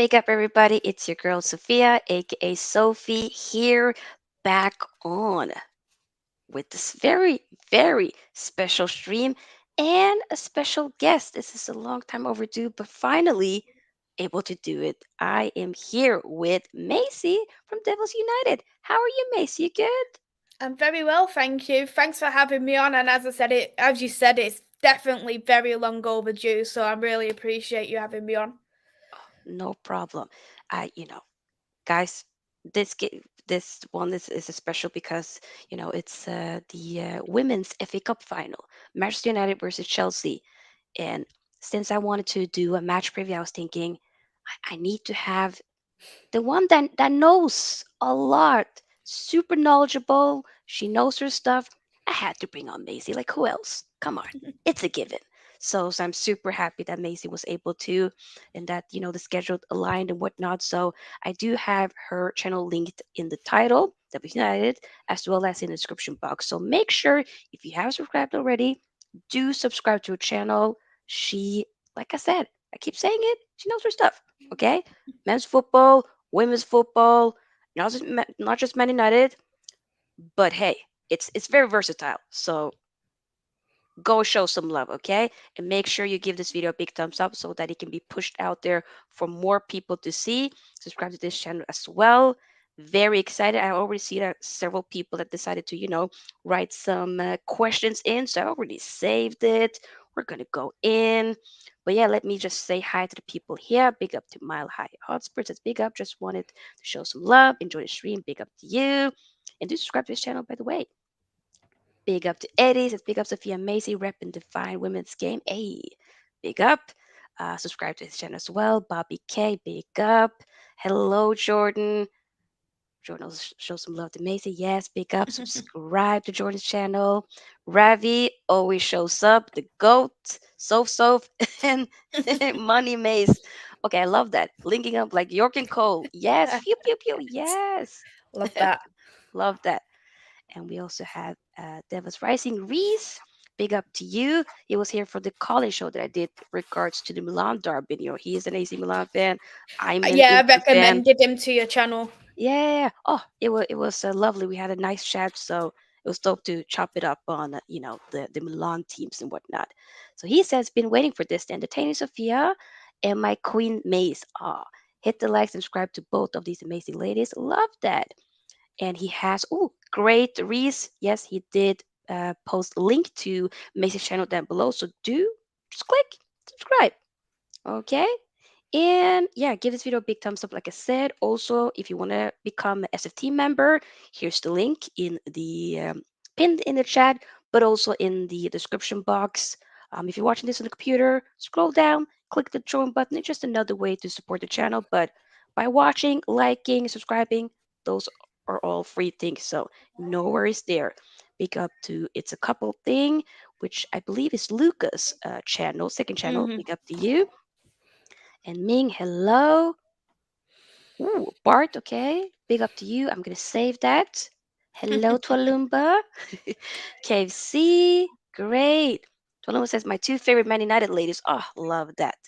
Big up, everybody. It's your girl, Sofia, aka Sophie, here back on with this very, very special stream and a special guest. This is a long time overdue, but finally able to do it. I am here with Maisy from Devils United. How are you, Maisy? You good? I'm very well, thank you. Thanks for having me on. And as you said, it's definitely very long overdue. So I really appreciate you having me on. No problem. Guys, this one is special because it's the women's FA Cup final, Manchester United versus Chelsea. And since I wanted to do a match preview, I was thinking I need to have the one that knows a lot, super knowledgeable. She knows her stuff. I had to bring on Maisie. Like who else? Come on, it's a given. So I'm super happy that Maisie was able to, and that the schedule aligned and whatnot. So I do have her channel linked in the title, W United, as well as in the description box. So make sure if you have subscribed already, do subscribe to her channel. She, like I said, I keep saying it. She knows her stuff. Okay, men's football, women's football, not just Man United, but hey, it's very versatile. So go show some love, okay? And make sure you give this video a big thumbs up so that it can be pushed out there for more people to see. Subscribe to this channel as well. Very excited. I already see that several people that decided to, write some questions in. So I already saved it. We're going to go in. But yeah, let me just say hi to the people here. Big up to Mile High Hotspur. Says big up. Just wanted to show some love. Enjoy the stream. Big up to you. And do subscribe to this channel, by the way. Big up to Eddie. Says big up Sophia Macy, rep and define women's game. Hey, big up. Subscribe to his channel as well. Bobby K, big up. Hello, Jordan. Jordan will show some love to Macy. Yes, big up. Subscribe to Jordan's channel. Ravi always shows up. The GOAT, Soph, and Money Mace. Okay, I love that. Linking up like York and Cole. Yes, pew, pew, pew. Yes. Love that. Love that. And we also have Devils Rising Reese. Big up to you. He was here for the college show that I did regards to the Milan derby. He is an AC Milan fan. I'm an Yeah, I Inter fan. recommended him to your channel. Yeah. Oh, it was lovely. We had a nice chat, so it was dope to chop it up on the Milan teams and whatnot. So he says, been waiting for this to entertain Sophia and my queen Mace. Ah, hit the like, subscribe to both of these amazing ladies. Love that. And he has great Reese. Yes, he did post a link to Macy's channel down below. So do just click subscribe. Okay. And yeah, give this video a big thumbs up, like I said. Also, if you want to become an SFT member, here's the link in the pinned in the chat, but also in the description box. If you're watching this on the computer, scroll down, click the join button. It's just another way to support the channel. But by watching, liking, subscribing, those are all free things. So no worries there. Big up to It's a Couple Thing, which I believe is Lucas' channel, second channel. Hmm Big up to you. And Ming, hello. Ooh, Bart, okay. Big up to you. I'm gonna save that. Hello, Twalumba. KFC, great. Twalumba says my two favorite Man United ladies. Oh, love that.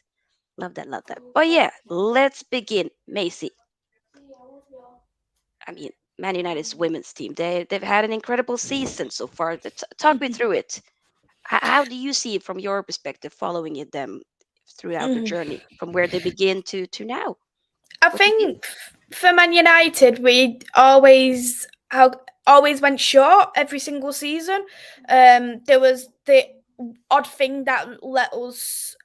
Love that, love that. But yeah, let's begin. Macy. I mean, Man United's women's team. They've had an incredible season so far. Talk me through it. How do you see it from your perspective, following them throughout the hmm journey, from where they begin to now? I What do you think? think for Man United, we always went short every single season. There was the odd thing that let us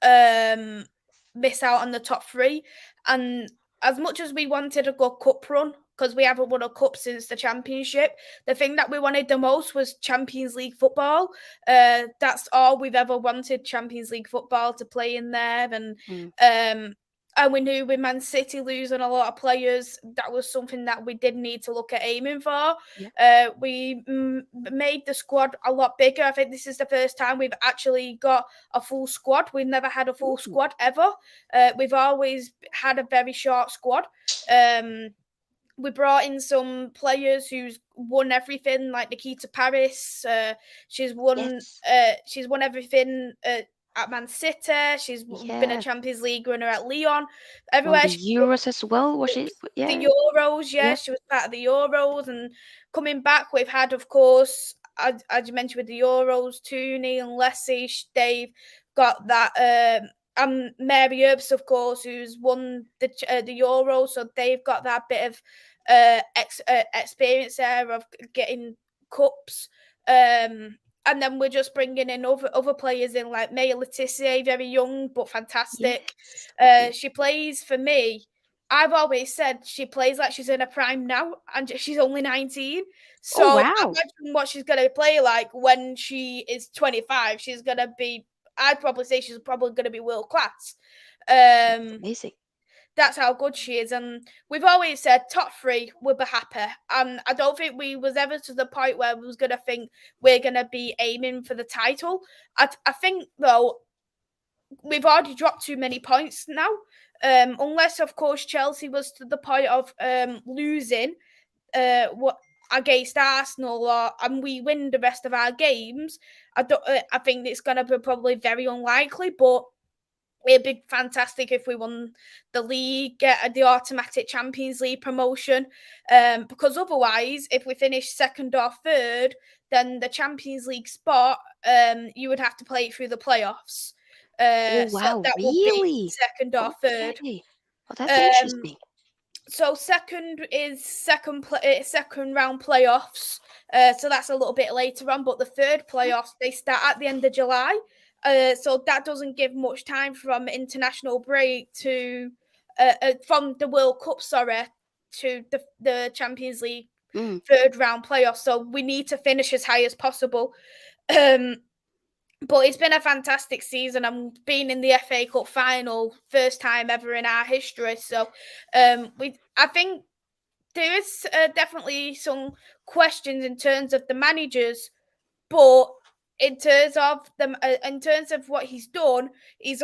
miss out on the top three, and as much as we wanted a good cup run, because we haven't won a cup since the championship, the thing that we wanted the most was Champions League football. That's all we've ever wanted: Champions League football to play in there, Mm, um, and we knew with Man City losing a lot of players, that was something that we did need to look at aiming for. yeah. We made the squad a lot bigger. I think this is the first time we've actually got a full squad. We've never had a full Ooh. squad ever. We've always had a very short squad. Um, we brought in some players who's won everything, like Nikita Paris. She's won. Yes. She's won everything. at Man City. She's been a Yes. Champions League winner at Lyon. Won Everywhere the she Euros as well. Was she? the Yeah. Euros, yeah, Yep. she was part of the Euros, and coming back, we've had, of course, as you mentioned with the Euros, Toone and Leslie, they've got that. Mary Earps, of course, who's won the Euros, so they've got that bit of experience there of getting cups. And then we're just bringing in other players in like Maya Letitia, very young but fantastic. Yes. Yes. She plays for me. I've always said she plays like she's in her prime now, and she's only 19. Oh So wow. imagine what she's gonna play like when she is 25. She's gonna be. I'd probably say she's probably gonna be world class. Um, Amazing. that's how good she is, and we've always said top three we'll be happy, and I don't think we was ever to the point where we was gonna think we're gonna be aiming for the title. I think though we've already dropped too many points now, unless of course Chelsea was to the point of losing what against Arsenal, or and we win the rest of our games. I think it's going to be probably very unlikely, but it'd be fantastic if we won the league, get the automatic Champions League promotion. Because otherwise, if we finish second or third, then the Champions League spot, you would have to play it through the playoffs. Oh So wow. that would be Really? second or third. Okay. Oh, that's Um, interesting. so second is second round playoffs. So that's a little bit later on, but the third playoffs they start at the end of July. So that doesn't give much time from international break to from the World Cup, sorry, to the Champions League Mm. third round playoffs. So we need to finish as high as possible. Um, but it's been a fantastic season. I'm being in the FA Cup final, first time ever in our history. So, I think there is definitely some questions in terms of the managers, but in terms of what he's done, he's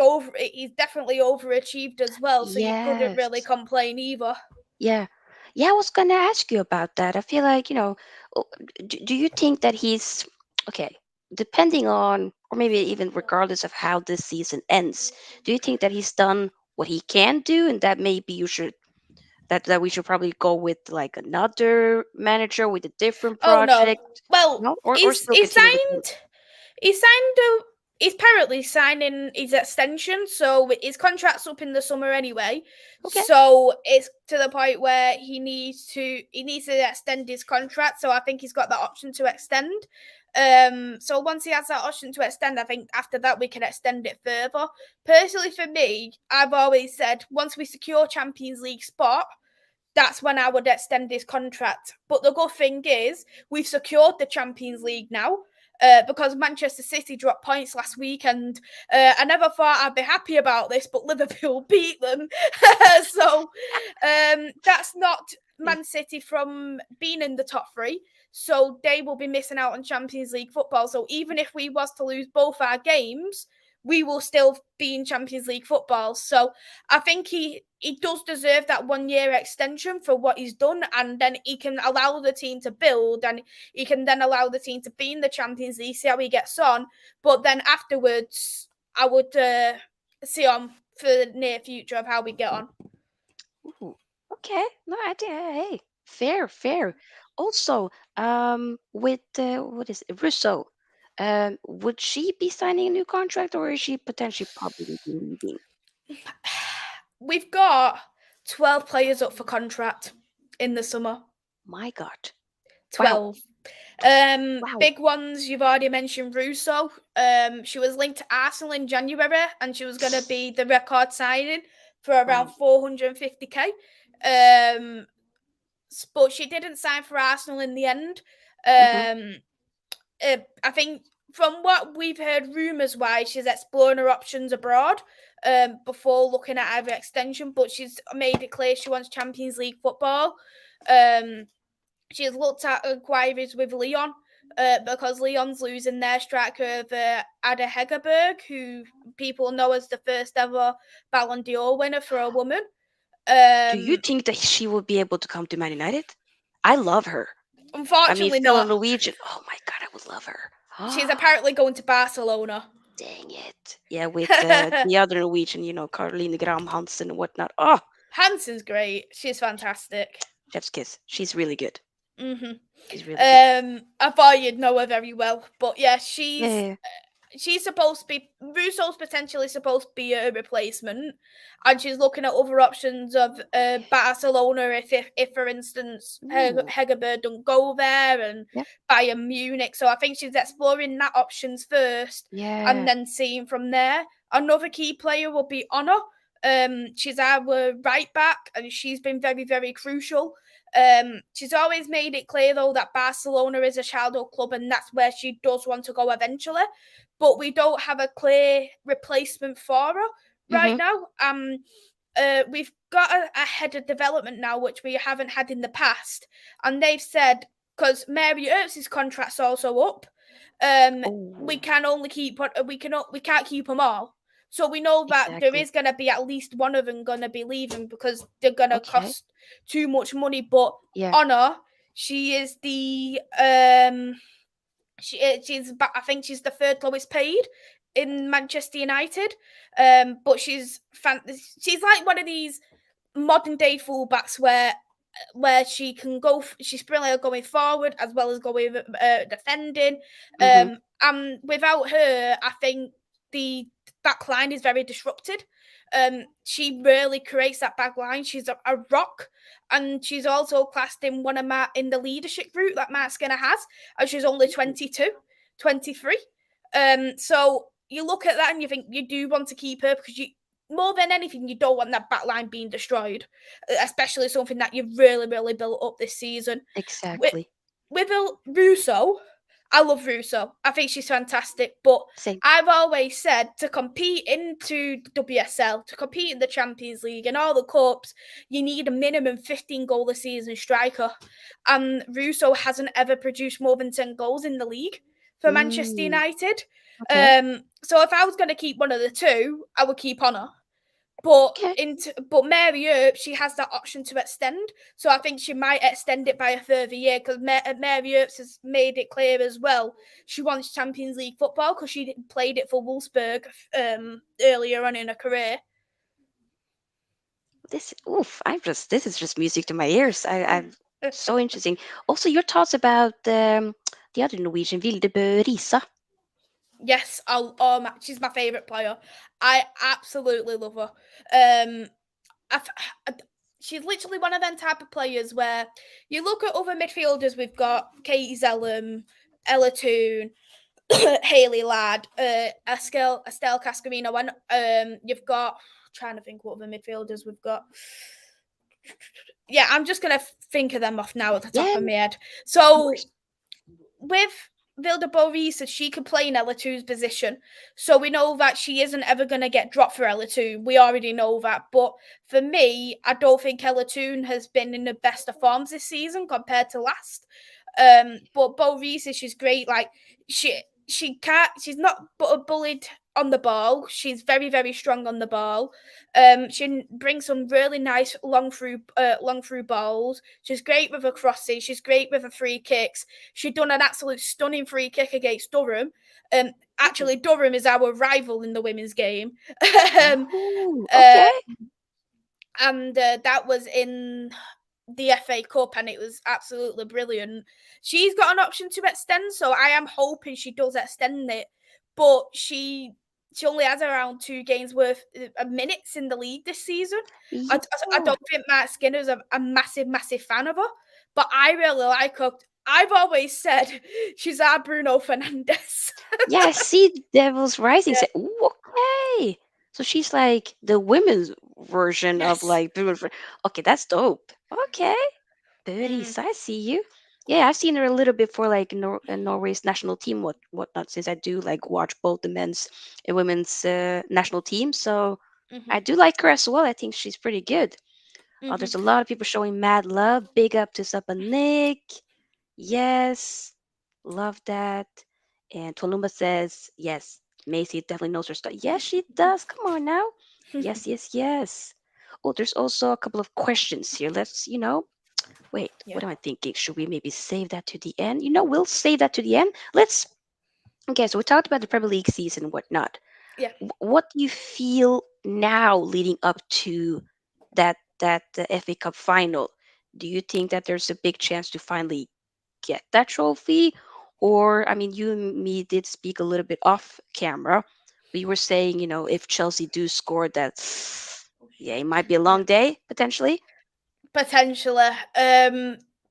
definitely overachieved as well. So you couldn't really Yes. complain either. Yeah. Yeah, I was gonna ask you about that. I feel like, o- do you think that he's okay, depending on, or maybe even regardless of how this season ends, do you think that he's done what he can do and that maybe you should that we should probably go with like another manager with a different Oh no, project? well No? Or still he continue with him? signed He signed a. He's apparently signing his extension, so his contract's up in the summer anyway. Okay. So it's to the point where he needs to extend his contract. So I think he's got that option to extend. So once he has that option to extend, I think after that we can extend it further. Personally, for me, I've always said once we secure Champions League spot, that's when I would extend his contract. But the good thing is, we've secured the Champions League now. Because Manchester City dropped points last week, and I never thought I'd be happy about this, but Liverpool beat them. So that's not Yeah. Man City from being in the top three. So they will be missing out on Champions League football. So even if we was to lose both our games, we will still be in Champions League football. So I think he does deserve that 1 year extension for what he's done, and then he can allow the team to build, and he can then allow the team to be in the Champions League, see how he gets on. But then afterwards, I would see on for the near future of how we get on. Ooh, okay. No, hey, fair, fair. Also, with what is it, Russo? Would she be signing a new contract, or is she potentially probably be leaving? We've got 12 players up for contract in the summer. My God. Wow. 12. Wow. Big ones you've already mentioned Russo. She was linked to Arsenal in January, and she was going to be the record signing for around Wow. 450k. Um, but she didn't sign for Arsenal in the end. Mm-hmm. I think from what we've heard rumours wise, she's exploring her options abroad before looking at either extension, but she's made it clear she wants Champions League football. Um, she's looked at inquiries with Lyon because Lyon's losing their striker of Ada Hegerberg, who people know as the first ever Ballon d'Or winner for a woman. Do you Um, think that she would be able to come to Man United? I love her. I mean, Unfortunately still a not. Norwegian. Oh my God, I would love her. She's apparently going to Barcelona. Dang it. Yeah, with the other Norwegian, Caroline Gram Hansen and whatnot. Oh, Hansen's great. She's fantastic. chef's kiss. She's really good. Mhm. She's really good. I thought you'd know her very well, but yeah, Yeah. she's supposed to be Russo's potentially supposed to be a replacement, and she's looking at other options of Barcelona if for instance Ooh. Hegerberg don't go there and Yeah. Bayern Munich. So I think she's exploring that options first, and Yeah. then seeing from there. Another key player will be Honor. She's our right back, and she's been very very crucial. She's always made it clear though that Barcelona is a shadow club, and that's where she does want to go eventually. But we don't have a clear replacement for her right Mm-hmm. now. We've got a head of development now, which we haven't had in the past, and they've said because Mary Earps' contract's also up, we Oh, can only keep we can't keep them all. So we know that there exactly. is going to be at least one of them going to be leaving because they're going to Okay. cost too much money. But Yeah. Honor, she is the she's I think she's the third lowest paid in Manchester United. But she's like one of these modern day fullbacks where she can go. She's brilliant going forward as well as going defending. Mm-hmm. And without her, I think the back line is very disrupted. She really creates that back line. She's a rock, and she's also classed in one of in the leadership group that Matt Skinner has, and she's only 22, 23. So you look at that and you think you do want to keep her because you more than anything, you don't want that back line being destroyed, especially something that you've really, really built up this season. With, Exactly. with Russo, I love Russo. I think she's fantastic, but Same. I've always said to compete into the WSL, to compete in the Champions League and all the cups, you need a minimum 15 goal a season striker. And Russo hasn't ever produced more than 10 goals in the league for Manchester Mm. United. Okay. So if I was going to keep one of the two, I would keep Honor. But Okay. but Mary Earps, she has that option to extend, so I think she might extend it by a further year because Mary Earps has made it clear as well she wants Champions League football because she played it for Wolfsburg earlier on in her career. This, oof, this is just music to my ears. I'm so interesting. Also, your thoughts about the other Norwegian, Vilde Risa. Yes, she's my favorite player. I absolutely love her. Um, I, I, she's literally one of them type of players where you look at other midfielders. We've got Katie Zellum, Ella Toone, Haley Ladd, Estelle Cascarino. And you've got trying to think what other midfielders we've got. Yeah, I'm just gonna think of them off now at the top Yeah, of my head. no So worries. with Vilda Borisa, she can play in Ella2's position. So we know that she isn't ever going to get dropped for Ella2. We already know that. But for me, I don't think Ella2 has been in the best of forms this season compared to last. But Borisa, she's great. Like she's not bullied on the ball. She's very, very strong on the ball. She brings some really nice long through balls. She's great with her crosses. She's great with her free kicks. She done an absolute stunning free kick against Durham. Ooh. Actually, Durham is our rival in the women's game. um, Oh, uh, okay. and that was in the FA Cup, and it was absolutely brilliant. She's got an option to extend, so I am hoping she does extend it. But she only has around 2 games worth of minutes in the league this season. I Yeah. don't think Matt Skinner's a massive, massive fan of her, but I really like her. I've always said she's our Bruno Fernandez. Yeah, I see Devil's Rising. Yeah. Say, ooh, okay. So she's like the women's version of Yes. like okay, that's dope. Okay. Mm, Birdies, I see you. Yeah, I've seen her a little bit for like Norway's national team, whatnot, since I do like watch both the men's and women's national teams. So I mhm, do like her as well. I think she's pretty good. mhm. There's a lot of people showing mad love. Big up to Suppa Nick. Yes, love that. And Tolumba says, yes, Macy definitely knows her stuff. Yes, she does. Come on now. Yes, yes, yes. Oh, there's also a couple of questions here. Let's, wait, Yeah. what am I thinking? Should we maybe save that to the end? We'll save that to the end. Let's Okay, so we talked about the Premier League season and whatnot. Yeah. What do you feel now leading up to that the FA Cup final? Do you think that there's a big chance to finally get that trophy? Or, I mean, you and me did speak a little bit off camera. We were saying, if Chelsea do score that, yeah, it might be a Yeah. long day potentially. Potentially.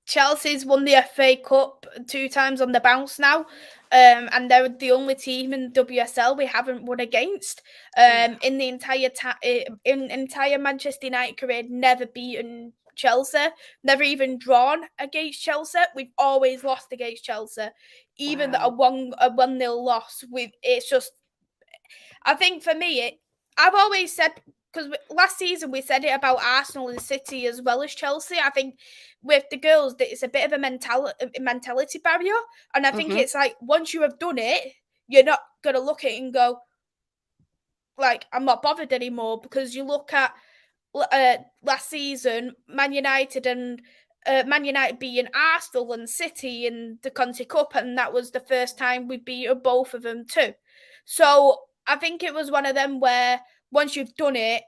Chelsea's won the FA Cup 2 times on the bounce now, and they're the only team in WSL we haven't won against. Yeah. In the entire Manchester United career, never beaten Chelsea, never even drawn against Chelsea. We've always lost against Chelsea, even a Wow. 1-0 loss. With it's just I think for me, I've always said because last season we said it about Arsenal and City as well as Chelsea. I think with the girls, that it's a bit of a mentality barrier, and I think Mm-hmm. it's like once you have done it, you're not gonna look at it and go like I'm not bothered anymore because you look at last season, Man United beating Arsenal and City in the Conti Cup, and that was the first time we beat both of them too. So I think it was one of them where once you've done it,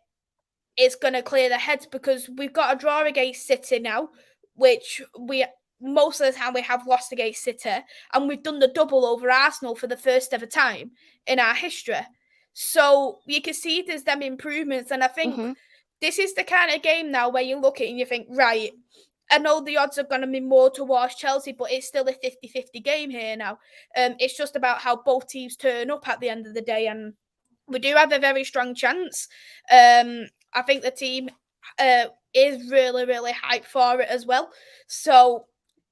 it's going to clear the heads because we've got a draw against City now, which we most of the time we have lost against City, and we've done the double over Arsenal for the first ever time in our history. So you can see there's them improvements, and I think Mm-hmm. this is the kind of game now where you look at it and you think, right, I know the odds are going to be more towards Chelsea, but it's still a 50-50 game here now. It's just about how both teams turn up at the end of the day, and we do have a very strong chance. I think the team is really, really hyped for it as well. So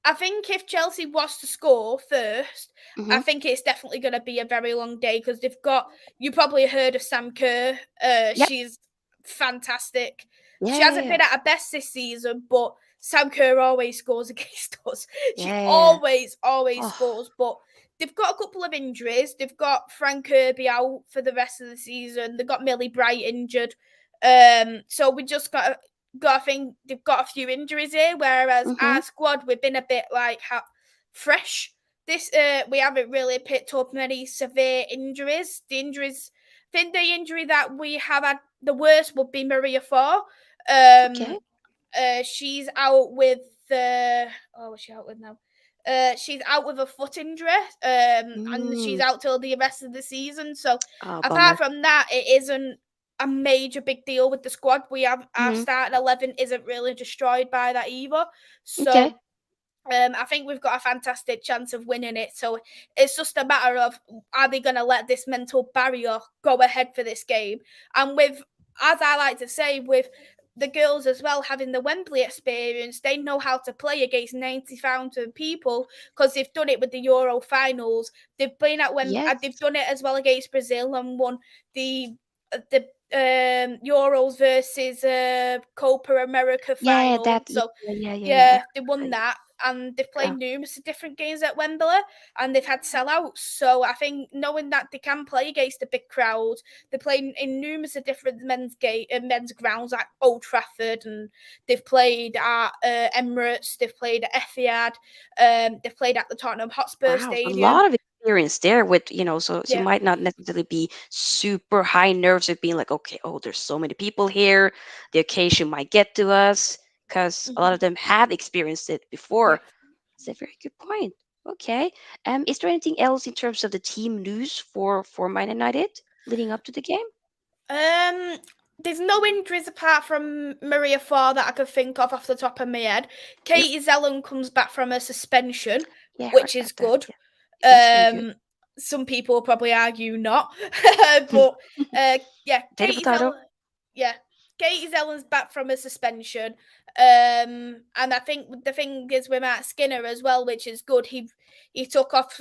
I think if Chelsea was to score first, Mm-hmm. I think it's definitely going to be a very long day because they've got. You probably heard of Sam Kerr. Yep. She's fantastic. Yeah, She yeah, hasn't yeah. been at her best this season, but Sam Kerr always scores against us. She Yeah, yeah, yeah. always Oh, scores, but they've got a couple of injuries. They've got Frank Kirby out for the rest of the season. They've got Millie Bright injured. So we just got to think they've got a few injuries here. Whereas mm-hmm. our squad, we've been a bit like fresh. This we haven't really picked up many severe injuries. I think the injury that we have had the worst would be Maria Farr. Um, Okay. she's out with the what's she out with now? She's out with a foot injury, and she's Mm. out till the rest of the season. So Oh, apart bummer. from that, it isn't a major big deal with the squad. We have our Mm-hmm. starting 11 isn't really destroyed by that either. Okay. So I think we've got a fantastic chance of winning it. So it's just a matter of are they going to let this mental barrier go ahead for this game? And with, as I like to say, with the girls as well having the Wembley experience, they know how to play against 90,000 people because they've done it with the Euro finals. They've been at Yes. they've done it as well against Brazil and won the Euros versus Copa America Yeah, final. that. Yeah, So yeah, yeah, yeah. yeah, they won that, and they've played numerous different games at Wembley, and they've had sellouts. So I think knowing that they can play against a big crowd, they play in numerous different men's grounds like Old Trafford, and they've played at Emirates, they've played at Etihad, they've played at the Tottenham Hotspur Wow, a Stadium. lot of experience there with, so you Yeah. might not necessarily be super high nerves of being like, okay, oh, there's so many people here. The occasion might get to us because a lot of Mm-hmm. them have experienced it Yeah. before. It's a very good point. Okay. Is there anything else in terms of the team news for Man United leading up to the game? Um, there's no injuries apart from Maria Farr that I could think of off the top of my head. Yep. Katie Zellum comes back from a suspension, Yeah, I heard which is about that. good. Yeah. That's very good. Um, some people will probably argue not, but yeah, Potato, potato. Yeah, Katie Zellen's back from a suspension. And I think the thing is with Matt Skinner as well, which is good. He took off.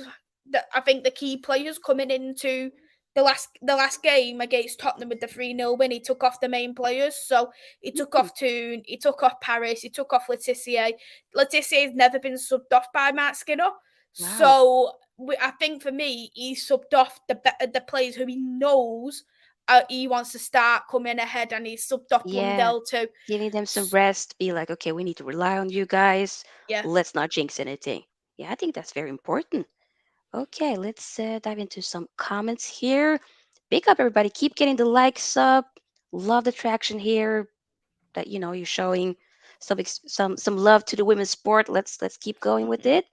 I think the key players coming into the last game against Tottenham with the 3-0 win, he took off the main players. So he took Mm, off Toone, he took off Paris, he took off Letitia. Letitia's never been subbed off by Matt Skinner. wow. So I think for me, he subbed off the players who he knows he wants to start coming ahead, and he's subbed off Yeah. Blundell too. Giving them some rest, be like, okay, we need to rely on you guys. Yeah. Let's not jinx anything. Yeah, I think that's very important. Okay, let's dive into some comments here. Big up, everybody. Keep getting the likes up. Love the traction here. That you're showing some love to the women's sport. Let's keep going with it.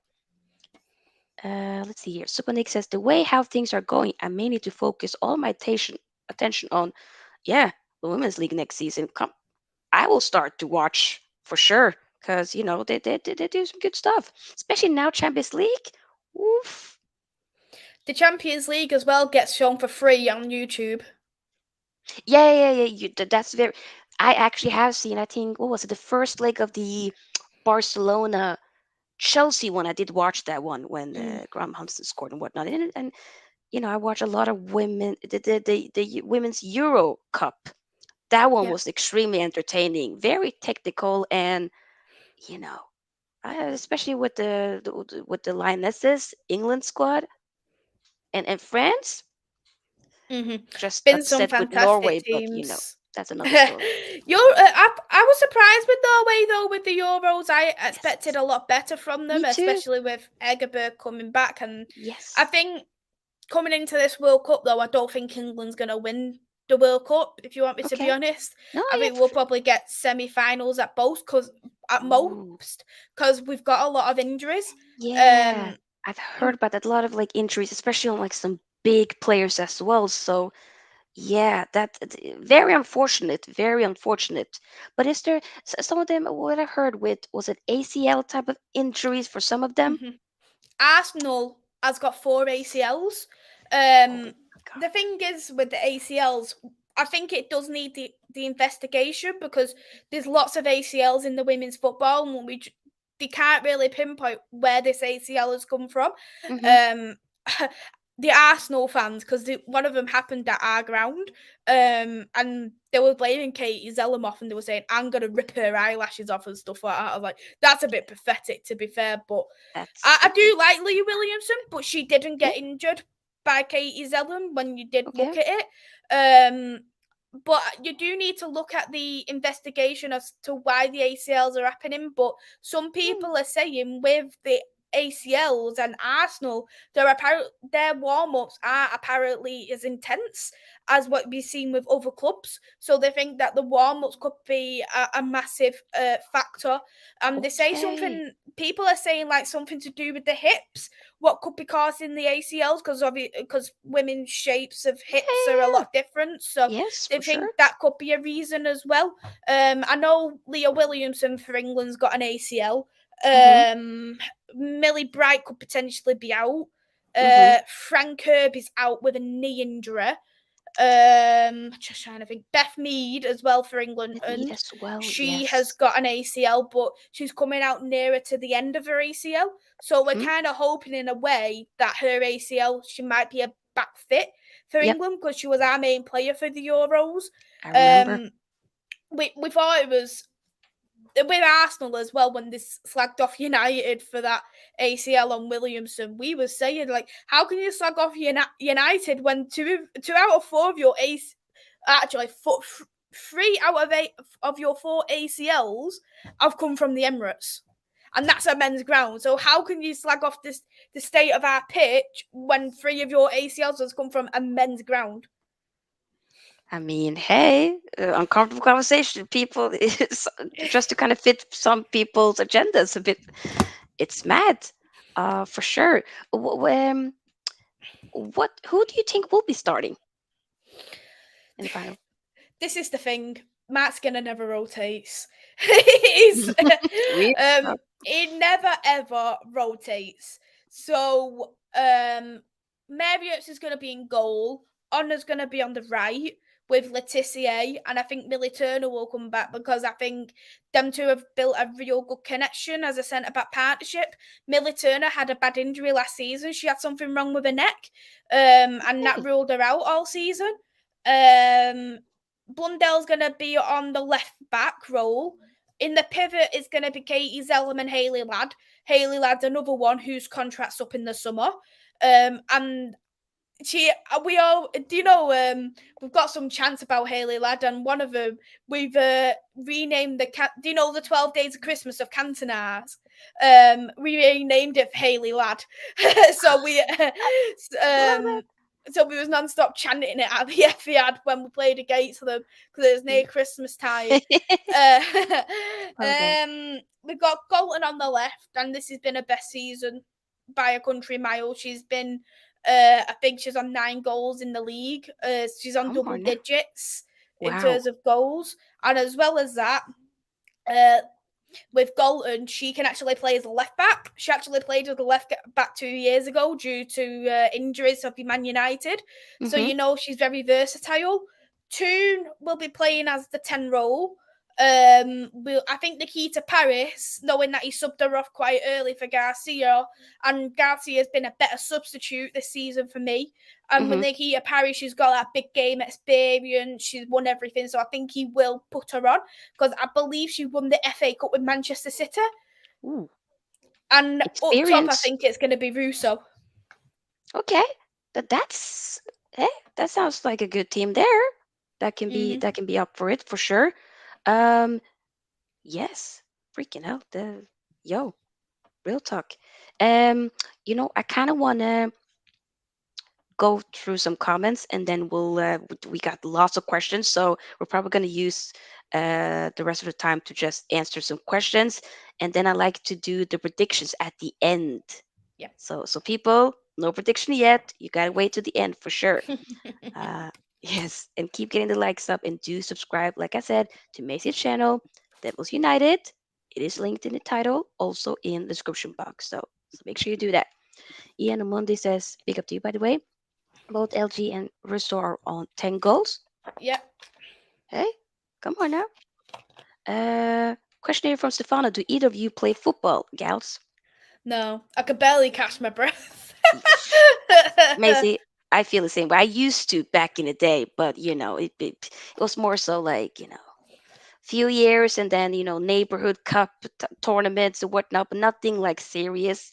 Let's see here. Supanik says the way how things are going, I may need to focus all my attention on yeah the women's league next season. Come, I will start to watch for sure because they do some good stuff, especially now Champions League. Oof. The Champions League as well gets shown for free on YouTube. Yeah. That's very. I actually have seen. I think what was it? The first leg of the Barcelona Chelsea one. I did watch that one when Mm, Graham Humpson scored and whatnot. And I watch a lot of women. The women's Euro Cup. That one yeah. was extremely entertaining, very technical, and you know, especially with the Lionesses England squad and France. hmm Just Been some upset with Norway, fantastic but teams. that's another story. I was surprised with Norway though with the Euros. I expected Yes, a lot better from me them, too. especially with Egerberg coming back. And I Yes. think coming into this World Cup though, I don't think England's gonna win the World Cup. If you want me to be Okay. honest, No, I yeah, think we'll probably get semi-finals at both, because at Ooh. most because we've got a lot of injuries. Yeah. Um, I've heard about that. A lot of like injuries, especially on like some big players as well. So yeah, very unfortunate, very unfortunate. But is there some of them? What I heard with was it ACL type of injuries for some of them? mhm. Arsenal has got 4 ACLs. Oh Um, my the God. thing is with the ACLs, I think it does need the investigation, because there's lots of ACLs in the women's football, and they can't really pinpoint where this ACL has come from. Mhm. Um, the Arsenal fans, because one of them happened at our ground, and they were blaming Katie Zellemoff, and they were saying, "I'm gonna rip her eyelashes off" and stuff like that. I was like, "That's a bit pathetic, to be fair," but That's I do like ridiculous. Leah Williamson, but she didn't Yeah. get injured by Katie Zellum when you did Okay. look at it. Um, but you do need to look at the investigation as to why the ACLs are happening. But some Hmm. people are saying with the ACLs and Arsenal, their warm ups are apparently as intense as what we've seen with other clubs. So they think that the warm ups could be a massive factor. And they say Okay. something. People are saying like something to do with the hips. What could be causing the ACLs? Because women's shapes of hips are a Yeah. lot different. So Yes, they for sure. think that could be a reason as well. I know Leah Williamson for England's got an ACL. Mhm. Millie Bright could potentially be out. Mhm. Frank Herb is out with a knee injury. Just trying to think. Beth Mead as well for England, Let me and as well. she has Yes. got an ACL, but she's coming out nearer to the end of her ACL. So we're Mhm. kind of hoping in a way that her ACL, she might be a back fit for Yep. England, because she was our main player for the Euros. I remember. Um, we thought it was with Arsenal as well, when this slagged off United for that ACL on Williamson. We were saying like, how can you slag off United when two out of four of your actually 3 out of 8 of your 4 ACLs have come from the Emirates, and that's a men's ground. So how can you slag off the state of our pitch when 3 of your ACLs has come from a men's ground? I mean, hey, uncomfortable conversation. People, it's just to kind of fit some people's agendas a bit. It's mad, for sure. What? Who do you think will be starting in the final? This is the thing. Matt Skinner never rotates. He's We. he never ever rotates. So Mary Earps is gonna be in goal. Honna's gonna be on the right with Letitia, and I think Millie Turner will come back, because I think them two have built a real good connection as a centre back partnership. Millie Turner had a bad injury last season. She had something wrong with her neck, and that Okay. ruled her out all season. Um, Blundell's going to be on the left back role. In the pivot is going to be Katie Zellum and Hayley Ladd. Hayley Ladd's another one whose contract's up in the summer. And we all do you know we've got some chants about Haley Ladd, and one of them we've renamed do you know the 12 Days of Christmas of Cantonars, we renamed it for Haley Ladd. So we Love it. so we was non-stop chanting it at the Etihad when we played against them because it was near Christmas time. uh, Love that. we've got Galton on the left, and this has been her best season by a country mile. She's been I think she's on 9 goals in the league. She's on Come double on now. digits in Wow. terms of goals, and as well as that, uh, with Galton, she can actually play as a left back. She actually played as a left back 2 years ago due to injuries of Man United. So Mm-hmm. she's very versatile. Toone will be playing as the 10 role. I think Nikita Paris, knowing that he subbed her off quite early for Garcia, and Garcia has been a better substitute this season for me. And with Mm-hmm. Nikita Paris, she's got that big game experience. She's won everything, so I think he will put her on because I believe she won the FA Cup with Manchester City. Ooh, And up top, I experience. think it's going to be Russo. Okay, that's hey, that sounds like a good team there. Mm-hmm. That can be up for it for sure. Um, yes, freaking hell, the yo, real talk. Um, I kind of wanna go through some comments and then we got lots of questions, so we're probably gonna use the rest of the time to just answer some questions, and then I like to do the predictions at the end. Yeah. So people, no prediction yet. You gotta wait to the end for sure. Uh, yes, and keep getting the likes up and do subscribe, like I said, to Macy's channel, Devils United. It is linked in the title, also in the description box. So make sure you do that. Ian Amundi says, big up to you, by the way. Both LG and Russo are on 10 goals. Yeah. Hey, come on now. Question here from Stefano. Do either of you play football, gals? No, I could barely catch my breath. Maisy, I feel the same way. I used to back in the day, but it was more so like, few years and then, neighborhood cup tournaments and whatnot, but nothing like serious.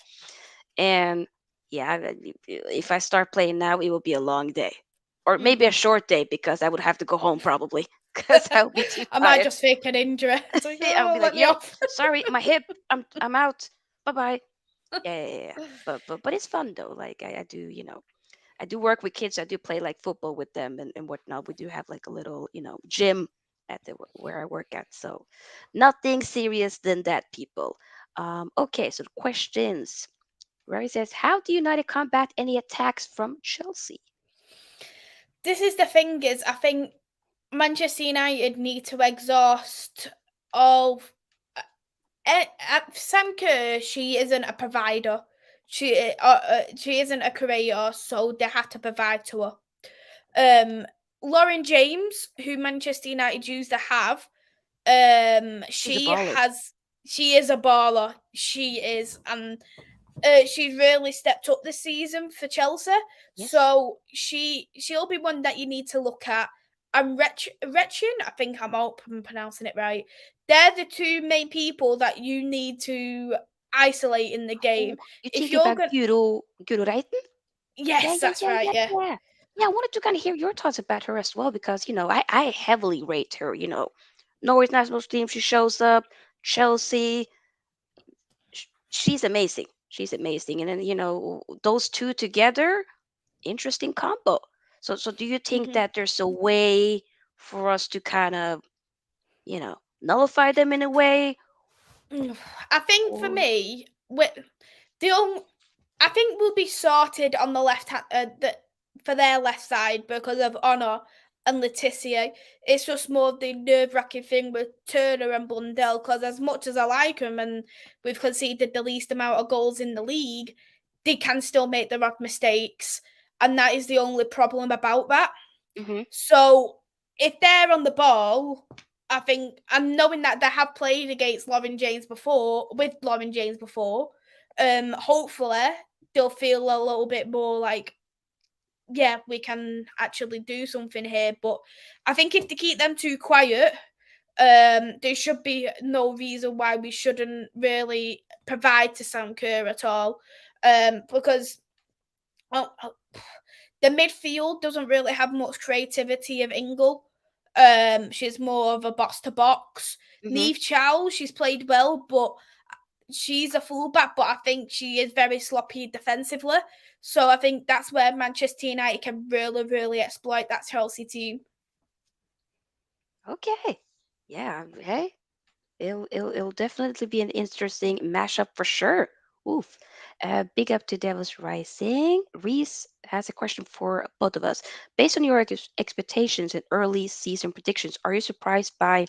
And yeah, if I start playing now, it will be a long day or maybe a Mm-hmm. short day because I would have to go home probably because I would be too I might tired. just fake an injury. It's like, I would oh, be like, let me yo, off. sorry, my hip, I'm out. Bye bye. Yeah. But it's fun though. Like I do, I do work with kids. I do play like football with them and whatnot. We do have like a little, gym at the where I work at. So nothing serious than that, people. Okay, so the questions. Rory says, how do United combat any attacks from Chelsea? This is the thing is, I think Manchester United need to exhaust all. Sam Kerr, she isn't a provider. She isn't a creator, so they have to provide to her. Lauren James, who Manchester United used to have, She's a baller. she is a baller. She is, and she's really stepped up this season for Chelsea. Yes. So she'll be one that you need to look at. And Retchen, I think I'm pronouncing it right. They're the two main people that you need to isolate in the Oh, game. you If think you're about gonna, Guru Reiten? yes, that's right. Yeah. Yeah. Yeah, I wanted to kind of hear your thoughts about her as well because, I heavily rate her, Norway's national team, she shows up, Chelsea, she's amazing. She's amazing. And then, those two together, interesting combo. So do you think Mhm. that there's a way for us to kind of, nullify them in a way? I think for Or me, the only, I think we'll be sorted on the left hand, for their left side because of Honor and Letitia. It's just more the nerve wracking thing with Turner and Blundell because as much as I like them and we've conceded the least amount of goals in the league, they can still make the odd mistakes, and that is the only problem about that. hmm So if they're on the ball, I think, and knowing that they have played against Lauren James before, with Lauren James before, hopefully they'll feel a little bit more like, yeah, we can actually do something here. But I think if they keep them too quiet, there should be no reason why we shouldn't really provide to Sam Kerr at all. Because oh, The midfield doesn't really have much creativity of Ingle. She's more of a box to box. Hmm. Neve Chow, she's played well, but she's a fullback, but I think she is very sloppy defensively. So I think that's where Manchester United can really, really exploit that Chelsea team. Okay. Yeah. Hey, it'll definitely be an interesting mashup for sure. Oof. Big up to Devils Rising. Reese has a question for both of us. Based on your expectations and early season predictions, are you surprised by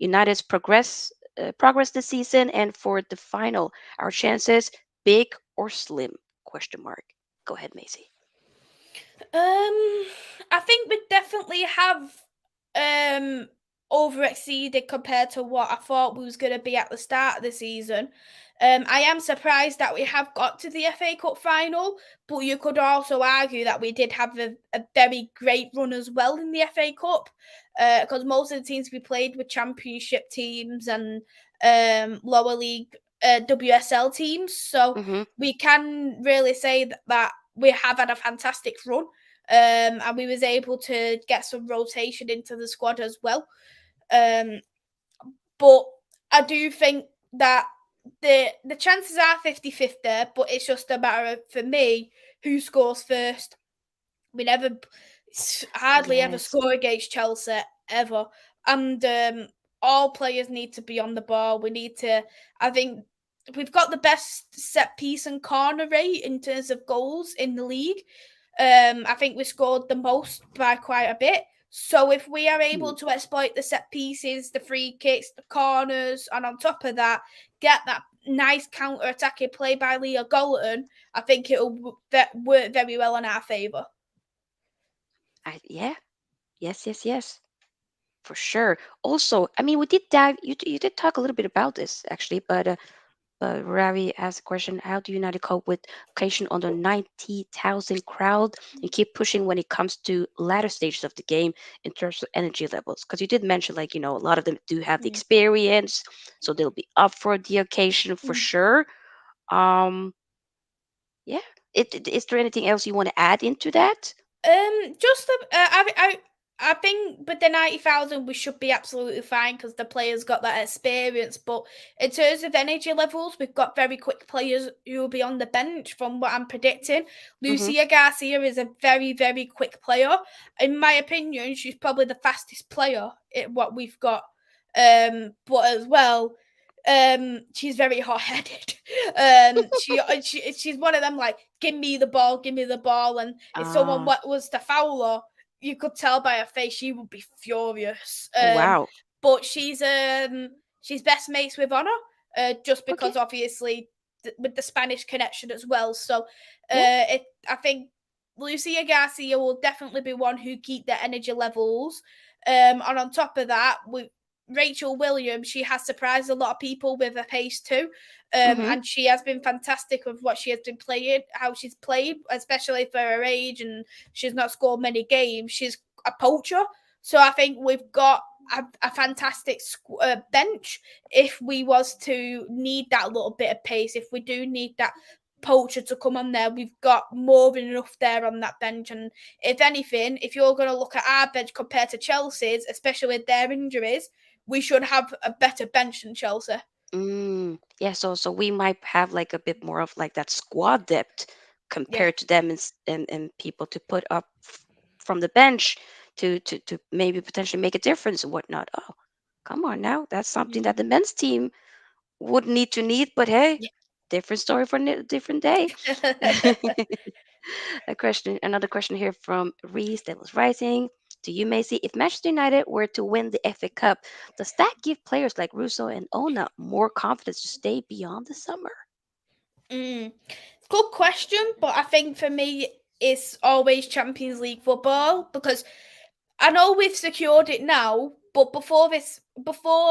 United's progress this season? And for the final, our chances, big or slim? Question mark. Go ahead, Maisy. I think we definitely have over exceeded compared to what I thought we was going to be at the start of the season. I am surprised that we have got to the FA Cup final, but you could also argue that we did have a very great run as well in the FA Cup, because most of the teams we played were Championship teams and lower league WSL teams. So Mm-hmm. we can really say that we have had a fantastic run. And we was able to get some rotation into the squad as well. Um, but I do think that the chances are 50-50, but it's just a matter of, for me, who scores first. We never hardly ever Yes. score against Chelsea ever, and all players need to be on the ball. We need to. I think we've got the best set piece and corner rate in terms of goals in the league. I think we scored the most by quite a bit. So if we are able Mm. to exploit the set pieces, the free kicks, the corners, and on top of that, get that nice counter attacking play by Leah Golden, I think it'll work very well in our favour. Yeah. Yes. Yes. Yes. For sure. Also, I mean, we did dive. You did talk a little bit about this actually, but Ravi asked a question: how do United cope with occasion on the 90,000 crowd and keep pushing when it comes to latter stages of the game in terms of energy levels? Because you did mention, like, a lot of them do have the Mm. experience, so they'll be up for the occasion for Mm. sure. Um, yeah. Is there anything else you want to add into that? Just I think with the 90,000 we should be absolutely fine because the players got that experience. But in terms of energy levels, we've got very quick players who will be on the bench. From what I'm predicting, Mm-hmm. Lucia Garcia is a very very quick player. In my opinion, she's probably the fastest player in what we've got. But as well, she's very hot headed. She's one of them like give me the ball, and if someone Ah. was to foul her, you could tell by her face she would be furious. Wow. But she's best mates with Honor, just Okay. because obviously with the Spanish connection as well. So Yeah. I think Lucia Garcia will definitely be one who keep the energy levels. And on top of that, we Rachel Williams, she has surprised a lot of people with her pace too. Mm-hmm. And she has been fantastic with what she has been playing, how she's played, especially for her age, and she's not scored many games. She's a poacher. So I think we've got a fantastic bench if we was to need that little bit of pace. If we do need that poacher to come on there, we've got more than enough there on that bench. And if anything, if you're going to look at our bench compared to Chelsea's, especially with their injuries, we should have a better bench than Chelsea. Yeah, so we might have like a bit more of like that squad depth Yeah. compared to them and people to put up from the bench to maybe potentially make a difference and whatnot. Oh, come on now, that's something that the men's team would need, but hey, Yeah. different story for a different day. Another question here from Reese that was rising. To you, Macy, if Manchester United were to win the FA Cup, does that give players like Russo and Ona more confidence to stay beyond the summer? Mm. Good question, but I think for me, it's always Champions League football because I know we've secured it now, but before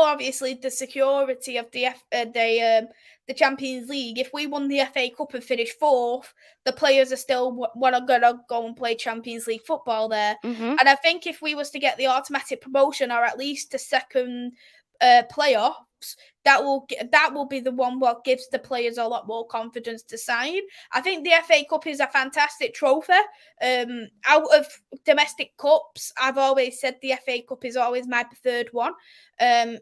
obviously the security of the Champions League, if we won the FA Cup and finished fourth, the players are still want to go and play Champions League football there. Mm-hmm. And I think if we was to get the automatic promotion or at least the second playoffs, Cups, that will be the one what gives the players a lot more confidence to sign. I think the FA Cup is a fantastic trophy. Out of domestic cups, I've always said the FA Cup is always my preferred one.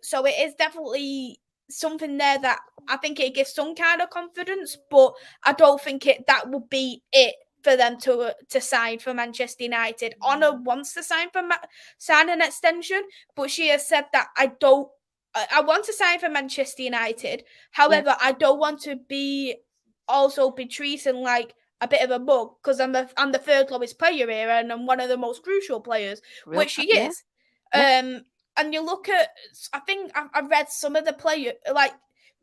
So it is definitely something there that I think it gives some kind of confidence, but I don't think that would be it for them to sign for Manchester United. Honor wants to sign an extension, but she has said that I don't. I want to sign for Manchester United. Yeah. However, I don't want to be treated like a bit of a mug because I'm the third lowest player here and I'm one of the most crucial players, Real which talk. she Yeah. is. Yeah. Um, and you look at, I think I've read some of the players like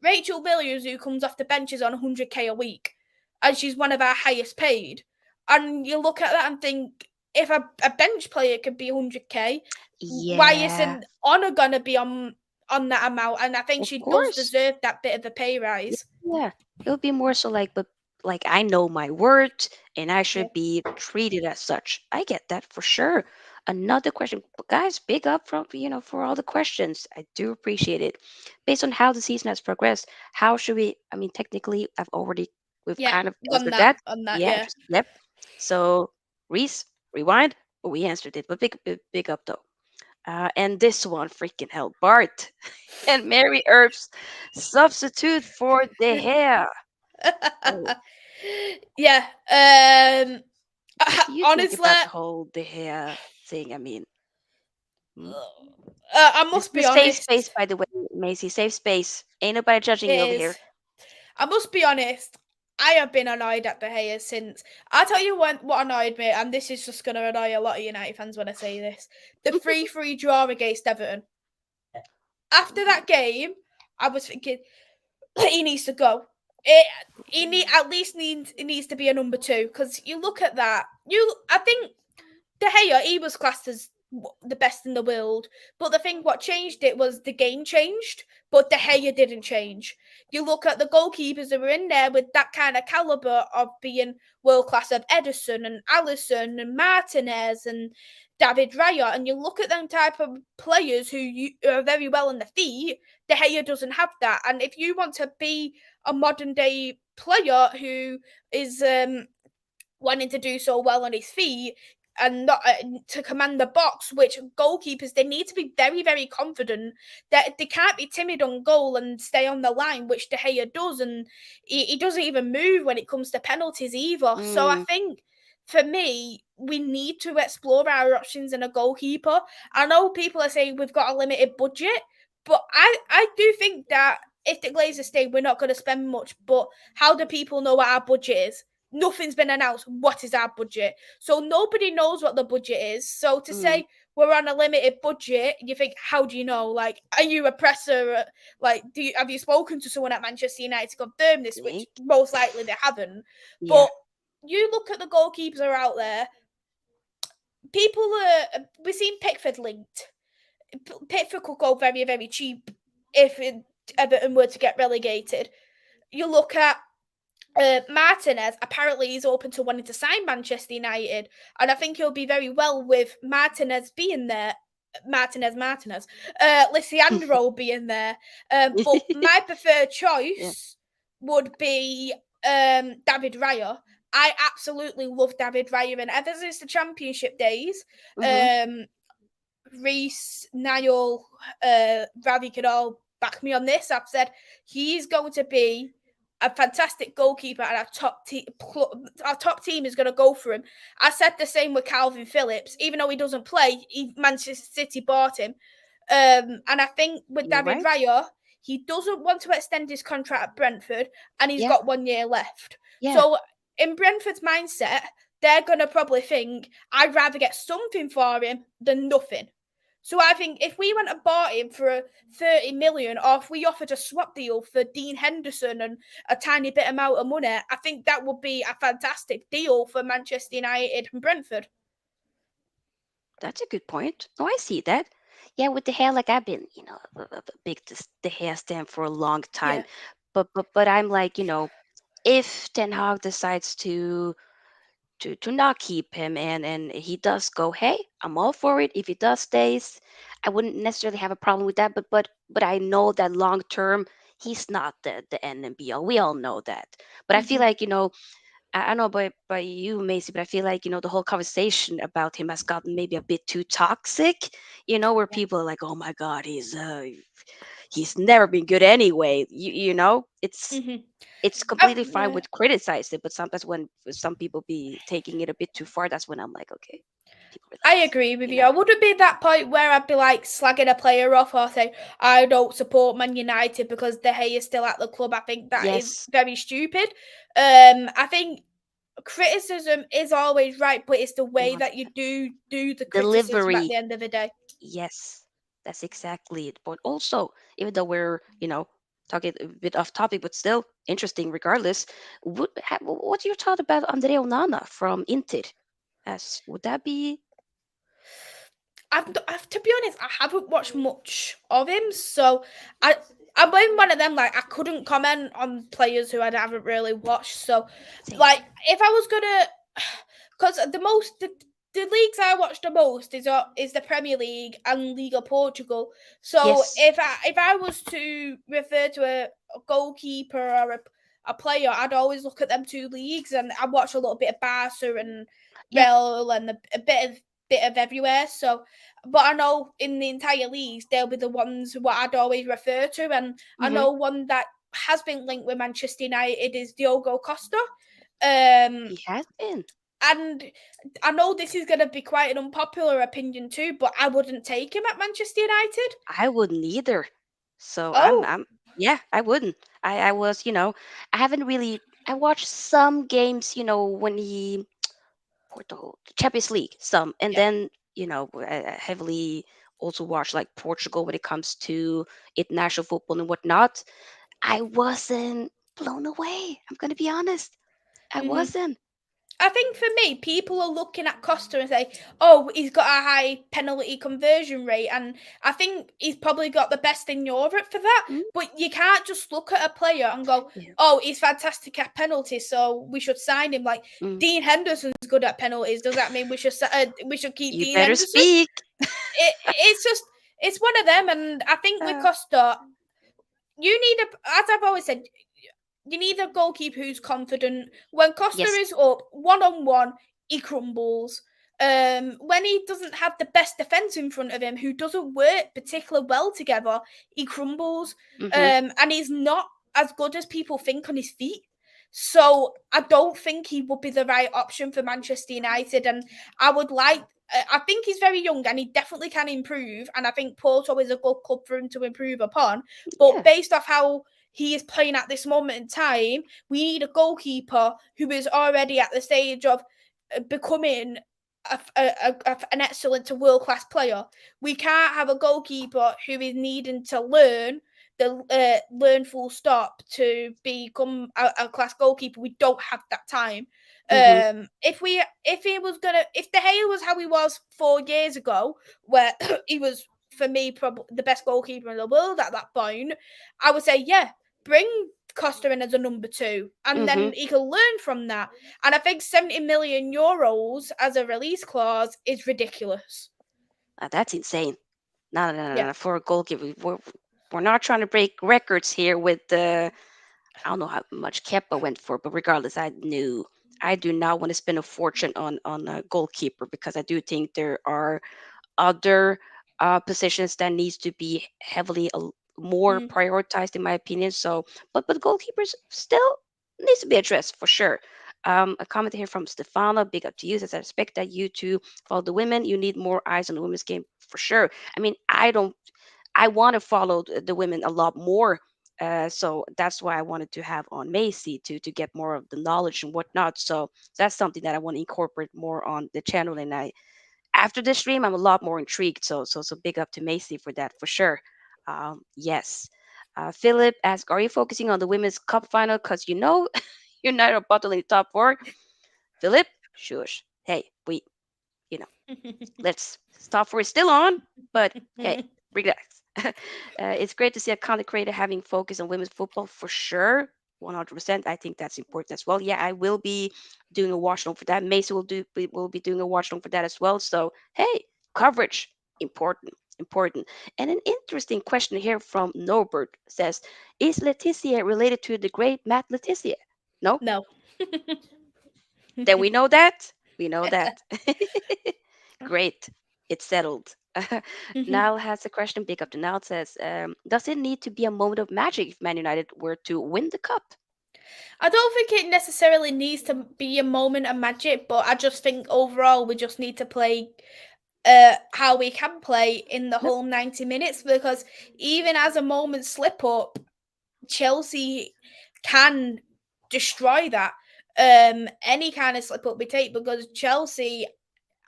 Rachel Williams, who comes off the bench, is on 100k a week, and she's one of our highest paid. And you look at that and think, if a bench player could be 100k, why Yeah. isn't Honor gonna be on that amount? And I think Of she does course. deserve that bit of a pay rise. Yeah, it would be more so like, but like I know my worth and I Yeah, should be treated as such. I get that for sure. Another question, but guys, big up from for all the questions. I do appreciate it. Based on how the season has progressed, how should we? I mean, technically, we've yeah, kind of answered that. on that, Yeah, yeah. just yep. So Reese, rewind. But we answered it, but big up though. And this one, freaking hell, Bart and Mary Earps substitute for the hair. Oh, Yeah. what do you think Honestly, about the whole the hair thing? I mean, hmm? I This must is a be safe space, honest. by the way, Macy. Safe space. Ain't nobody judging It you over is. here. I must be honest. I have been annoyed at De Gea since. I tell you what annoyed me, and this is just going to annoy a lot of United fans when I say this. The 3-3 draw against Everton. After that game, I was thinking he needs to go. It, he need at least needs it needs to be a number two because you look at that. I think De Gea, he was classed as the best in the world. But the thing what changed it was the game changed, but De Gea didn't change. You look at the goalkeepers that were in there with that kind of caliber of being world class of Edison and Allison and Martinez and David Raya, and you look at them type of players who are very well on the feet. De Gea doesn't have that, and if you want to be a modern day player who is wanting to do so well on his feet and not to command the box, which goalkeepers they need to be very, very confident that they can't be timid on goal and stay on the line, which De Gea does, and he doesn't even move when it comes to penalties either. So I Mm, think for me, we need to explore our options in a goalkeeper. I know people are saying we've got a limited budget, but I do think that if the Glazers stay, we're not going to spend much. But how do people know what our budget is? Nothing's been announced. What is our budget? So nobody knows what the budget is. So to mm, say we're on a limited budget, you think, how do you know? Like, are you a presser? Like, have you spoken to someone at Manchester United to confirm this? Which think. most likely they haven't. Yeah. But you look at the goalkeepers that are out there. People are. We've seen Pickford linked. Pickford could go very, very cheap if Everton were to get relegated. You look at Martinez, apparently he's open to wanting to sign Manchester United, and I think he'll be very well with Martinez being there. Martinez, Lisiandro being there. But my preferred Yeah. choice would be David Raya. I absolutely love David Raya, and ever since the Championship days, Mm-hmm. um, Reese, Niall, Ravi could all back me on this. I've said he's going to be a fantastic goalkeeper, and our top team is going to go for him. I said the same with Calvin Phillips, even though he doesn't play. Manchester City bought him, and I think with You're David right. Raya, he doesn't want to extend his contract at Brentford, and he's Yeah. got 1 year left. Yeah. So in Brentford's mindset, they're going to probably think I'd rather get something for him than nothing. So I think if we went and bought him for 30 million, or if we offered a swap deal for Dean Henderson and a tiny bit amount of money, I think that would be a fantastic deal for Manchester United and Brentford. That's a good point. Oh, I see that. Yeah, with the hair, like I've been, a big the hair stand for a long time, Yeah. but I'm like, if Ten Hag decides to to not keep him, and he does go, hey, I'm all for it if he does stays. I wouldn't necessarily have a problem with that, but I know that long term he's not the end and be all. We all know that. But I feel Mhm. like, I don't know by you, Macy, but I feel like, the whole conversation about him has gotten maybe a bit too toxic, where Yeah. people are like, oh my God, he's never been good anyway. Mhm. It's completely fine Yeah. with criticize it, but sometimes when some people be taking it a bit too far, that's when I'm like, okay, people I relax, agree with you you. know? I wouldn't be that point where I'd be like slagging a player off or say I don't support Man United because De Gea is still at the club. I think that is Yes, very stupid. I think criticism is always right, but it's the way that you 100%. do the criticism at Delivery, the end of the day. yes, that's exactly it. But also, even though we're, talking a bit off topic, but still interesting regardless, what's your thought about Andrea Onana from Inter? As would that be? To be honest, I haven't watched much of him, so I I'm in one of them like I couldn't comment on players who I haven't really watched. So, Same. like if I was gonna, because the leagues I watch the most is the Premier League and League of Portugal. So Yes. if I was to refer to a goalkeeper or a player, I'd always look at them two leagues and I watch a little bit of Barca and Yeah. Real and a bit of everywhere. So but I know in the entire leagues they'll be the ones what I'd always refer to, and I Mm-hmm. know one that has been linked with Manchester United is Diogo Costa. Um, He has been. and I know this is going to be quite an unpopular opinion too, but I wouldn't take him at Manchester United. I wouldn't either. So Oh, yeah, I wouldn't. I was, I haven't really. I watched some games, when he Porto Champions League, some, and yeah. then, I heavily also watched like Portugal when it comes to international football and whatnot. I wasn't blown away. I'm gonna be honest. I hmm wasn't. I think for me, people are looking at Costa and say, "Oh, he's got a high penalty conversion rate," and I think he's probably got the best in Europe for that. Mm, But you can't just look at a player and go, yeah. "Oh, he's fantastic at penalties, so we should sign him." Like Mm. Dean Henderson's good at penalties. Does that mean we should keep You Dean better Henderson? speak. It's just it's one of them, and I think with Uh, Costa, you need as I've always said, you need a goalkeeper who's confident. When Costa yes. is up one on one, he crumbles. When he doesn't have the best defense in front of him, who doesn't work particularly well together, he crumbles. Mm-hmm. And he's not as good as people think on his feet. So I don't think he would be the right option for Manchester United. And I would like. I think he's very young and he definitely can improve. And I think Porto is a good club for him to improve upon. But Yeah. based off how he is playing at this moment in time, we need a goalkeeper who is already at the stage of becoming an excellent to world class player. We can't have a goalkeeper who is needing to learn full stop to become a class goalkeeper. We don't have that time. Mm-hmm. If he was gonna if De Gea was how he was 4 years ago, where he was for me probably the best goalkeeper in the world at that point, I would say yeah, bring Costa in as a number two, and Mm-hmm. then he can learn from that. And I think 70 million euros as a release clause is ridiculous. That's insane. No, no, no, no, Yeah. no. For a goalkeeper, we're not trying to break records here with the. I don't know how much Kepa went for, but regardless, I do not want to spend a fortune on a goalkeeper because I do think there are other positions that needs to be heavily more Mm. prioritized in my opinion. So, but goalkeepers still needs to be addressed for sure. A comment here from Stefano. Big up to you. Says I respect that you two follow the women. You need more eyes on the women's game for sure. I mean, I don't. I want to follow the women a lot more. So that's why I wanted to have on Macy to get more of the knowledge and whatnot. So that's something that I want to incorporate more on the channel, and I after this stream, I'm a lot more intrigued. So big up to Macy for that for sure. Yes. Philip asks, are you focusing on the women's cup final? Because you're not a bottle in the top four. Philip, shush. Hey, let's top four is still on, but hey, relax. It's great to see a content creator having focus on women's football for sure. 100%. I think that's important as well. Yeah, I will be doing a watch along for that. Mason will be doing a watch along for that as well. So hey, coverage important, important. And an interesting question here from Norbert says, "Is Leticia related to the great Matt Leticia?" No. No. Then we know that. We know that. Great. It's settled. Niall has a question. Big up to Niall says, "Does it need to be a moment of magic if Man United were to win the cup?" I don't think it necessarily needs to be a moment of magic, but I just think overall we just need to play how we can play in the Yep. whole 90 minutes, because even as a moment slip up, Chelsea can destroy that. Any kind of slip up we take, because Chelsea,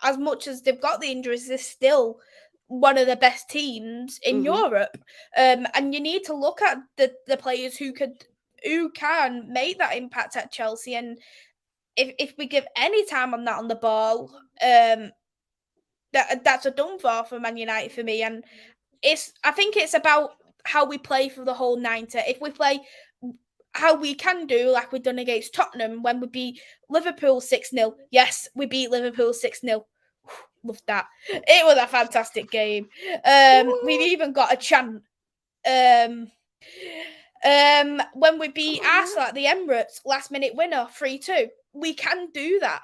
as much as they've got the injuries, they're still one of the best teams in Mm-hmm. Europe. And you need to look at the players who can make that impact at Chelsea. And if we give any time on that on the ball, that's a done for Man United for me. And I think it's about how we play for the whole 90. If we play how we can do, like we've done against Tottenham when we beat Liverpool 6-0. Yes, we beat Liverpool 6-0. Loved that. It was a fantastic game. We've What? even got a chant. Um, when we beat Come on now. Arsenal at the Emirates, last minute winner, 3-2. We can do that.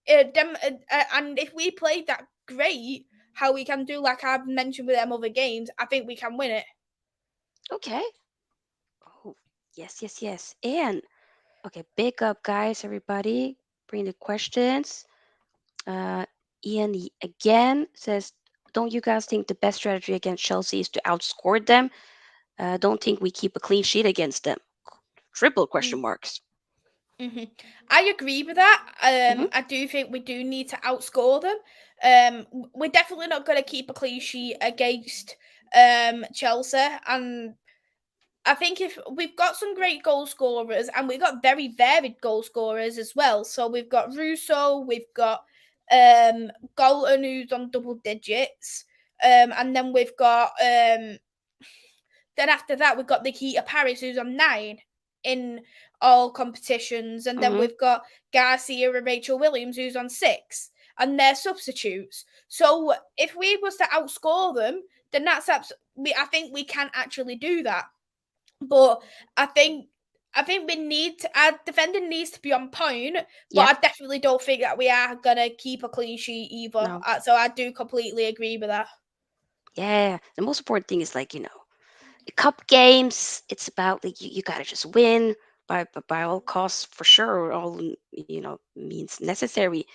And if we played that great, how we can do, like I've mentioned with them other games, I think we can win it. Okay. Oh, yes, yes, yes. And okay, big up, guys, everybody. Bring the questions. Uh, Ian again says, "Don't you guys think the best strategy against Chelsea is to outscore them? Don't think we keep a clean sheet against them." Triple question marks. Mm-hmm. I agree with that. Mm-hmm. I do think we do need to outscore them. We're definitely not going to keep a clean sheet against Chelsea, and I think if we've got some great goal scorers, and we've got very varied goal scorers as well. So we've got Russo, we've got Galton, who's on double digits, and then we've got then after that we've got Nikita Paris, who's on 9 in all competitions, and then Mm-hmm. we've got Garcia and Rachel Williams, who's on 6, and they're substitutes. So if we was to outscore them, then I think we can actually do that. But I think we need our defending needs to be on point, but Yep. I definitely don't think that we are gonna keep a clean sheet either. No. So I do completely agree with that. Yeah. The most important thing is like, cup games. It's about like you gotta just win by all costs for sure, all means necessary.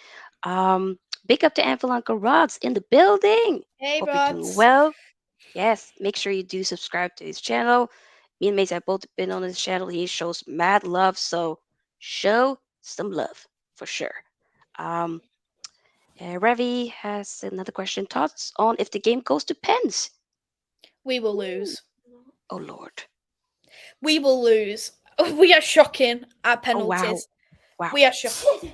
Um, Big up to Anvilanka Rods in the building. Hey, Hope you're doing Rods. well. Yes, make sure you do subscribe to his channel. Me and Mace have both been on his channel. He shows mad love, so show some love for sure. Um, Ravi has another question. Thoughts on if the game goes to pens? We will Ooh. lose. Oh Lord. We will lose. We are shocking at Oh wow. penalties. Wow. We are shocking.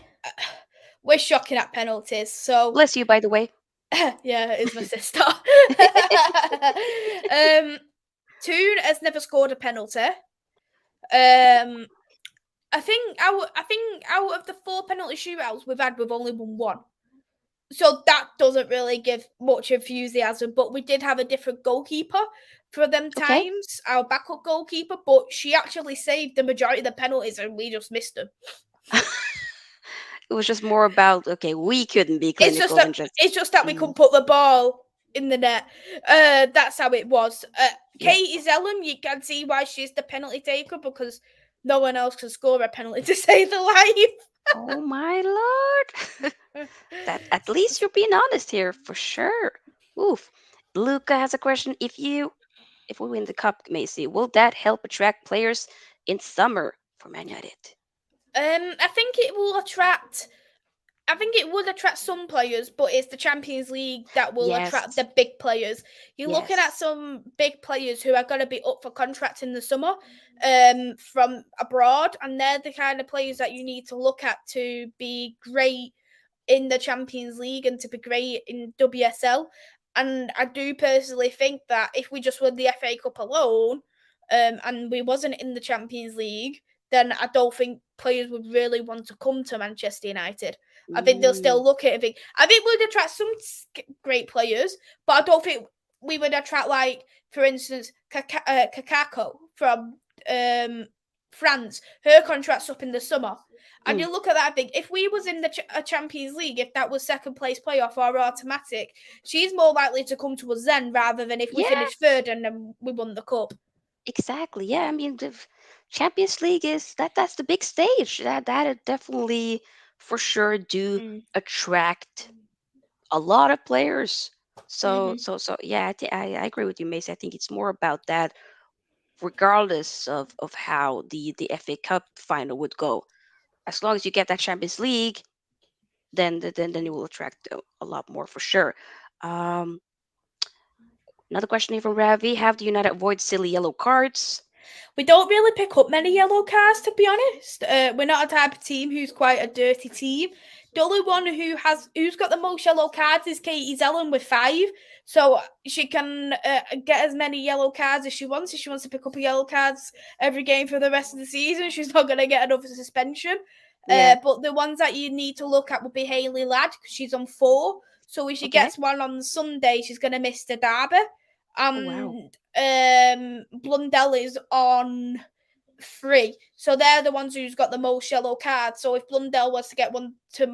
We're shocking at penalties. So Bless you, by the way. yeah, it's my sister. Toone has never scored a penalty. Um, I think out of the 4 penalty shootouts we've only won 1. So that doesn't really give much enthusiasm. But we did have a different goalkeeper for them Okay. times, our backup goalkeeper, but she actually saved the majority of the penalties and we just missed them. It was just more about okay, we couldn't be It's just clinical that and just we mm, couldn't put the ball in the net. That's how it was. yeah. Katie Zellum, you can see why she's the penalty taker, because no one else can score a penalty to save the life. Oh my lord. That at least you're being honest here for sure. Oof. Luca has a question. If we win the cup, Macy, will that help attract players in summer for Man United? I think it will attract. I think it would attract some players, but it's the Champions League that will attract Yes. the big players. You're looking at Yes. some big players who are going to be up for contract in the summer, from abroad, and they're the kind of players that you need to look at to be great in the Champions League and to be great in WSL. And I do personally think that if we just won the FA Cup alone, and we wasn't in the Champions League, then I don't think players would really want to come to Manchester United. I think they'll Mm, still look at it. I think we'd attract some great players, but I don't think we would attract, like, for instance, Kakako from France. Her contract's up in the summer. And mm. you look at that, I think if we was in the Champions League, if that was second place playoff or automatic, she's more likely to come to us then rather than if we Yeah, finished third and then we won the cup. exactly. Yeah, I mean, the Champions League is that's the big stage. That definitely for sure do Mm. attract a lot of players. So Mm-hmm. so yeah, I agree with you, Mace. I think it's more about that, regardless of how the FA Cup final would go. As long as you get that Champions League, then you will attract a lot more for sure. Um, Another question here from Ravi: how do United avoid silly yellow cards? We don't really pick up many yellow cards, to be honest. We're not a type of team who's quite a dirty team. The only one who's got the most yellow cards is Katie Zellen with 5. So she can get as many yellow cards as she wants. If she wants to pick up yellow cards every game for the rest of the season, she's not going to get another suspension. Yeah. But the ones that you need to look at would be Hayley Ladd, because she's on 4. So if she Okay. gets one on Sunday, she's going to miss the derby. Oh wow. Blundell is on 3. So they're the ones who's got the most yellow cards. So if Blundell was to get one to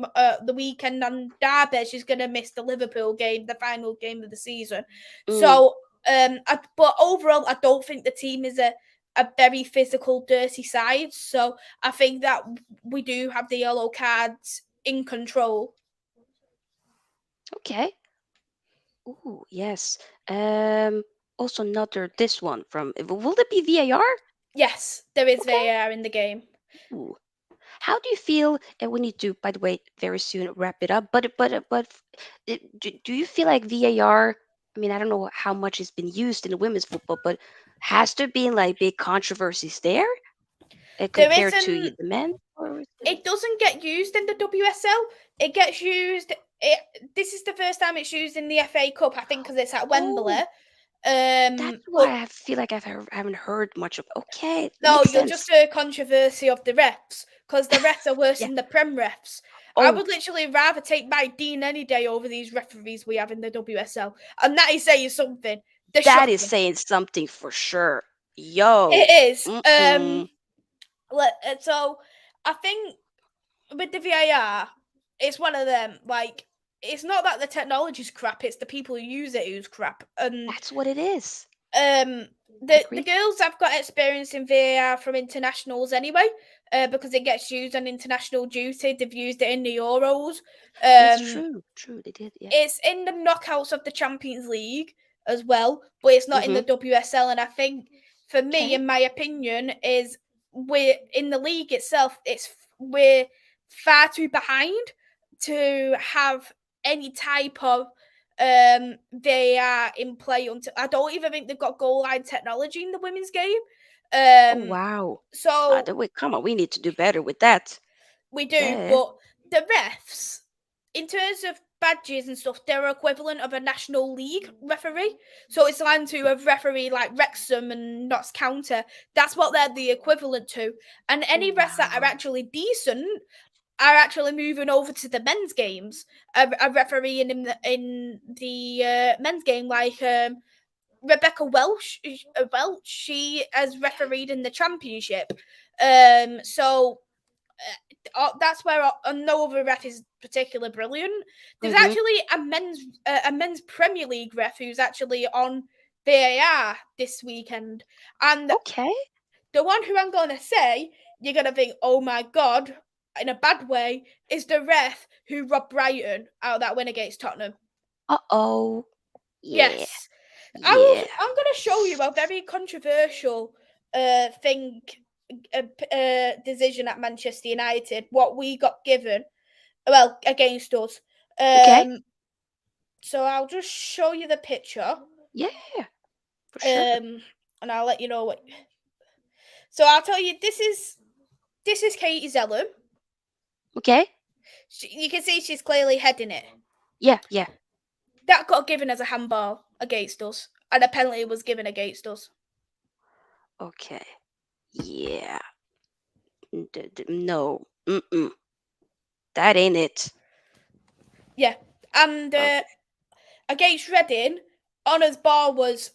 the weekend on Derby, she's going to miss the Liverpool game, the final game of the season. Mm, So, but overall, I don't think the team is a very physical, dirty side. So I think that we do have the yellow cards in control. okay. Ooh, yes. Um, Also another this one from. Will it be VAR? Yes, there is Okay. VAR in the game. Ooh. How do you feel? And we need to, by the way, very soon wrap it up. Do you feel like VAR? I mean, I don't know how much it's been used in the women's football, but has there been like big controversies there There compared to isn't the men? Or is it? It doesn't get used in the WSL. It gets used. This is the first time it's used in the FA Cup, I think, because it's at Wembley. Oh, that's But why I feel like haven't heard much of. Okay, no, makes you'll sense. just hear controversy of the refs because the refs are worse Yeah. than the Prem refs. I Oh, would literally rather take my Dean any day over these referees we have in the WSL, and that is saying something. They're that is shocking. saying something for sure. Yo. It is. Mm-mm. So I think with the VAR, it's one of them. Like, it's not that the technology's crap; it's the people who use it who's crap. And That's what it is. um, I the agree. girls have got experience in VAR from internationals anyway, because it gets used on international duty. They've used it in the Euros. It's Um, true. True, they did. Yeah. it's in the knockouts of the Champions League as well, but it's not in Mm-hmm. the WSL. And I think, for me, Okay. in my opinion, is we're in the league itself. We're far too behind to have any type of they are in play until I don't even think they've got goal line technology in the women's game. Oh Um, wow. so Wait, come on. We need to do better with that. we do, Yeah. but the refs, in terms of badges and stuff, they're equivalent of a national league referee. So it's like to a referee like Wrexham and Notts County. That's what they're the equivalent to. And any refs that are Wow. actually decent are actually moving over to the men's games. A referee in the men's game, like Rebecca Welch, she has refereed in the championship. So that's where no other ref is particularly brilliant. There's Mm-hmm. actually a men's Premier League ref who's actually on VAR this weekend, and Okay. the one who I'm gonna say you're gonna think, oh my god, in a bad way, is the ref who robbed Brighton out of that win against Tottenham. Uh-oh. Yeah. Yes, Yeah. I'm gonna show you a very controversial thing decision at Manchester United. What we got given, well, against us. Okay. Um, so I'll just show you the picture. Yeah, for sure. And I'll let you know what. So I'll tell you, this is Katie Zellum. Okay. You can see she's clearly heading it. Yeah, yeah. That got given as a handball against us, and a penalty was given against us. Okay. Yeah. No, mm-mm, that ain't it. Yeah, and Okay. against Reading, Honour's ball was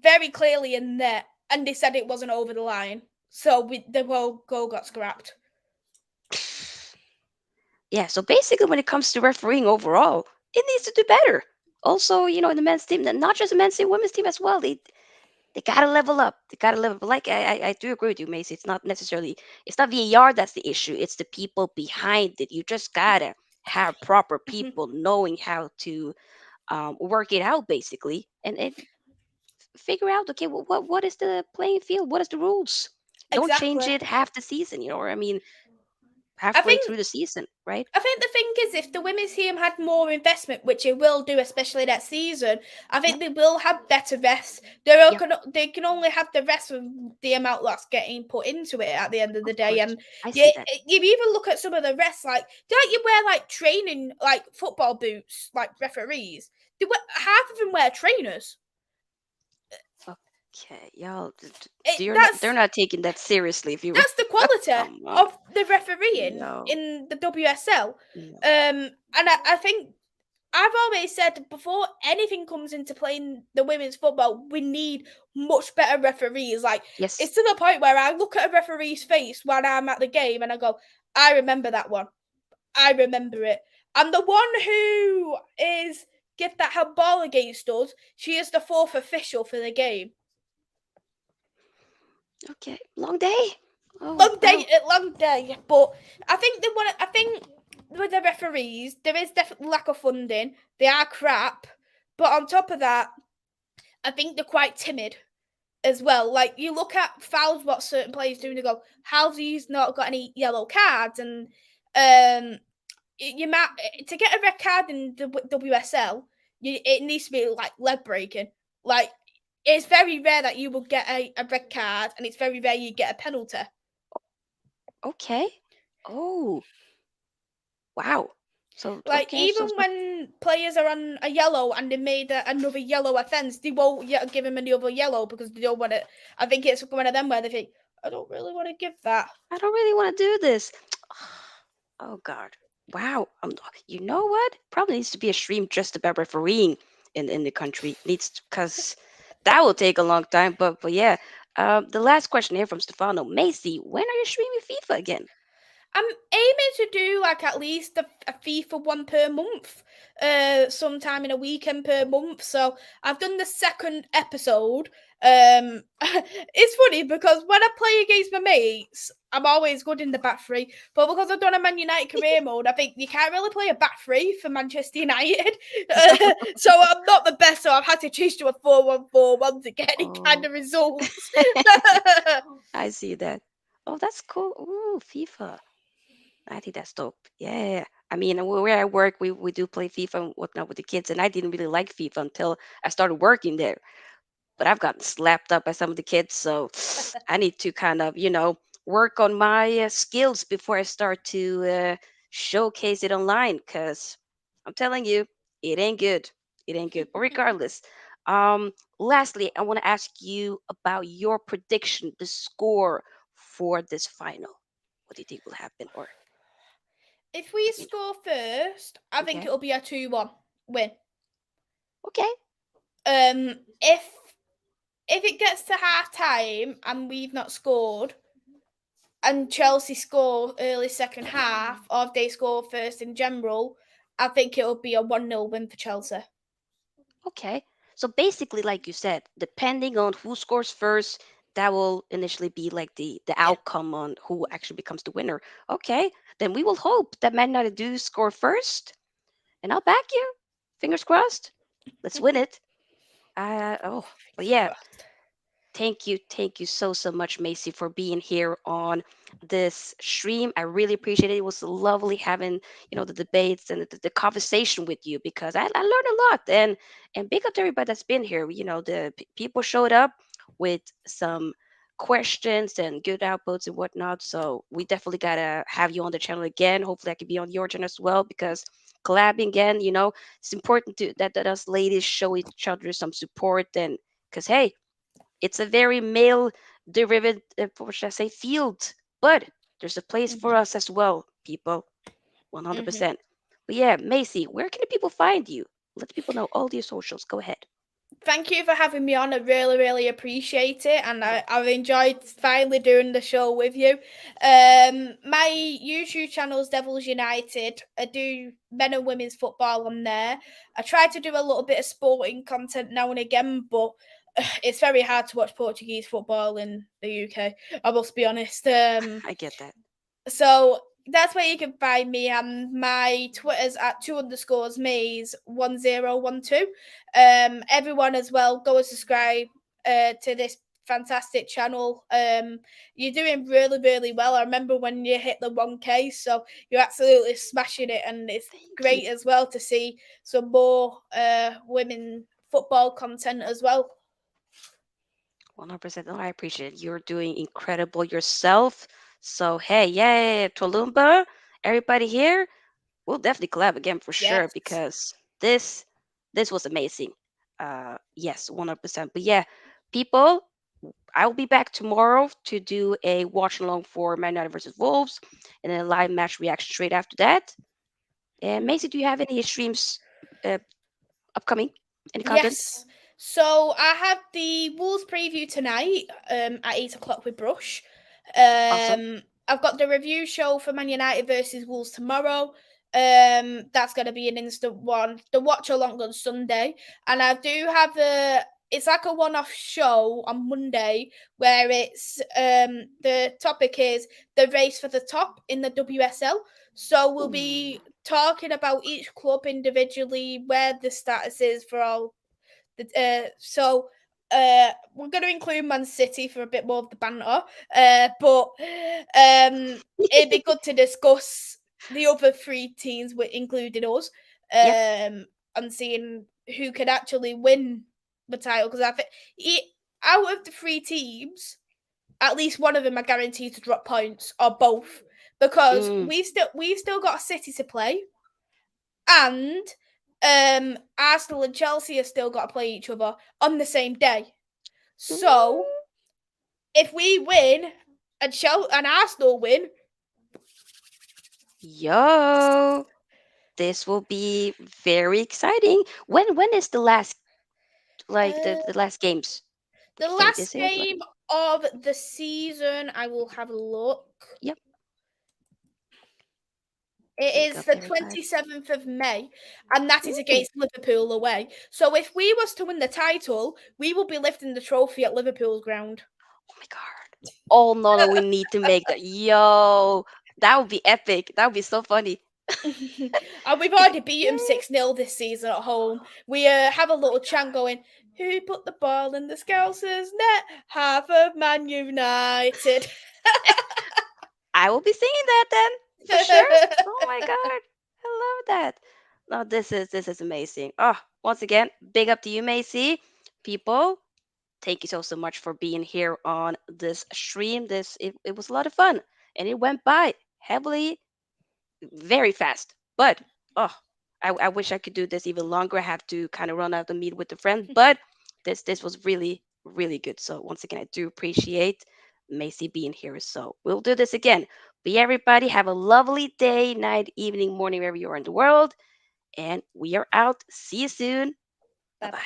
very clearly in there, and they said it wasn't over the line, so the whole goal got scrapped. Yeah, so basically, when it comes to refereeing overall, it needs to do better. Also, in the men's team, not just the men's team, women's team as well. They gotta level up. They gotta level up. Like I do agree with you, Macy. It's not VAR that's the issue. It's the people behind it. You just gotta have proper Mhm. people knowing how to work it out, basically, and figure out, okay, what is the playing field? What is the rules? Don't change Exactly. it half the season. Or I mean, I halfway think through the season, right? I think the thing is, if the women's team had more investment, which it will do, especially next season, I Yep. think they will have better rests. Yep. They can only have the rest of the amount that's getting put into it at the end of the Of day. course, And I you, see that. you even look at some of the rests, like don't you wear like training, like football boots, like referees? Half of them wear trainers. Okay, y'all, they're That's not taking that seriously. If you were, that's the quality come on, of the refereeing yo, in the WSL. no. And I think I've always said before anything comes into playing the women's football, we need much better referees. Like Yes. it's to the point where I look at a referee's face when I'm at the game and I go, I remember that one. I remember it. And the one who is get that had ball against us, she is the fourth official for the game. Okay, long day. Oh Long day, well. long day. But I think they want. I think with the referees, there is definitely lack of funding. They are crap, but on top of that, I think they're quite timid as well. Like you look at fouls, what certain players do, and they go, "How's he's not got any yellow cards?" And you might to get a red card in the WSL, it needs to be like leg breaking. Like it's very rare that you will get a red card, and it's very rare you get a penalty. Okay. Oh wow. So Like okay. even So when players are on a yellow and they made another yellow offence, they won't give him another yellow because they don't want it. I think it's one of them where they think, I don't really want to give that. I don't really want to do this. Oh God. Wow. You know what? Probably needs to be a stream just about refereeing in the country. Needs because that will take a long time. But yeah. The last question here from Stefano Macy. When are you streaming FIFA again? I'm aiming to do like at least a FIFA one per month, sometime in a weekend per month. So I've done the second episode. It's funny because when I play against my mates, I'm always good in the back three. But because I've done a Man United career mode, I think you can't really play a back three for Manchester United. So I'm not the best. So I've had to change to a 4-1-4-1 to get any kind Oh, of results. I see that. Oh, that's cool. Ooh, FIFA. I think that's dope. Yeah. I mean, where I work, we do play FIFA and whatnot with the kids, and I didn't really like FIFA until I started working there. But I've gotten slapped up by some of the kids, so I need to kind of, work on my skills before I start to showcase it online. Cause I'm telling you, it ain't good. It ain't good. But regardless, lastly, I want to ask you about your prediction, the score for this final. What do you think will happen? Or If we you score first, I know, think okay, it'll be a 2-1 win. okay, If it gets to half time and we've not scored, and Chelsea score early second half, or if they score first in general, I think it'll be a 1-0 win for Chelsea. okay. So basically, like you said, depending on who scores first, that will initially be like the Yeah. outcome on who actually becomes the winner. Okay, then we will hope that Man United do score first, and I'll back you. Fingers crossed. Let's win it. But Fingers yeah, crossed. thank you so much, Macy, for being here on this stream. I really appreciate it. It was lovely having the debates and the conversation with you because I learned a lot. And big up to everybody that's been here. The people showed up with some questions and good outputs and whatnot. So we definitely gotta have you on the channel again. Hopefully, I can be on your channel as well because collabing again. It's important that us ladies show each other some support and because hey, it's a very male derivative, what should I say, field. But There's a place Mhm. for us as well, people. Mhm. 100%. But yeah, Macy, where can the people find you? Let the people know all your socials. Go ahead. Thank you for having me on. I really, really appreciate it, and I've enjoyed finally doing the show with you. My YouTube channel is Devils United. I do men and women's football on there. I try to do a little bit of sporting content now and again, but it's very hard to watch Portuguese football in the UK. I must be honest. I get that. So that's where you can find me. And my Twitter's at 2_Mays1012. Everyone as well, go and subscribe to this fantastic channel. You're doing really, really well. I remember when you hit the 1K, so you're absolutely smashing it, and it's Thank you. great as well to see some more women football content as well. 100%. No, I appreciate it. You're doing incredible yourself. So, hey, yeah, Tolumba, everybody here, we'll definitely collab again for sure Yes. because this was amazing. Yes, 100%. But yeah, people, I will be back tomorrow to do a watch along for Man United versus Wolves and then a live match reaction straight after that. And Macy, do you have any streams uh, upcoming? Any content? Yes. So I have the Wolves preview tonight at 8 o'clock with Brush. Awesome. I've got the review show for Man United versus Wolves tomorrow. That's going to be an instant one. The watch along on Sunday, and I do have a. It's like a one-off show on Monday where it's the topic is the race for the top in the WSL. So we'll Ooh. be talking about each club individually, where the status is for all we're going to include Man City for a bit more of the banter, but it'd be good to discuss the other three teams, including us, Yep. and seeing who could actually win the title. Because I think out of the three teams, at least one of them are guaranteed to drop points, or both, because Mm. we've still got City to play, and Arsenal and Chelsea have still got to play each other on the same day. So Ooh. if we win and Arsenal win, Yo, this will be very exciting. When is the last like the uh, last games? the Date last is it like game of the season, I will have a look. yep, It wake is up the everybody. 27th of May, and that is Ooh, against Liverpool away. So if we was to win the title, we will be lifting the trophy at Liverpool's ground. oh my god. Oh no, no, we need to make that. Yo, that would be epic. That would be so funny. And we've already beat them 6-0 this season at home. We have a little chant going, who put the ball in the Scousers' net? Half of Man United. I will be singing that then for sure. Oh my god, I love that. No, this is amazing. Oh, once again, big up to you, Macy. People, thank you so much for being here on this stream. It was a lot of fun, and it went by heavily, very fast. But oh, I wish I could do this even longer. I have to kind of run out and meet with a friend, but this was really good. So once again, I do appreciate Macy being here. So we'll do this again. But yeah, everybody, have a lovely day, night, evening, morning, wherever you are in the world. And we are out. See you soon. Bye Bye bye.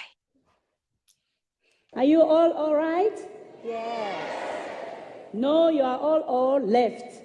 bye. Are you all right? Yes. No, you are all left.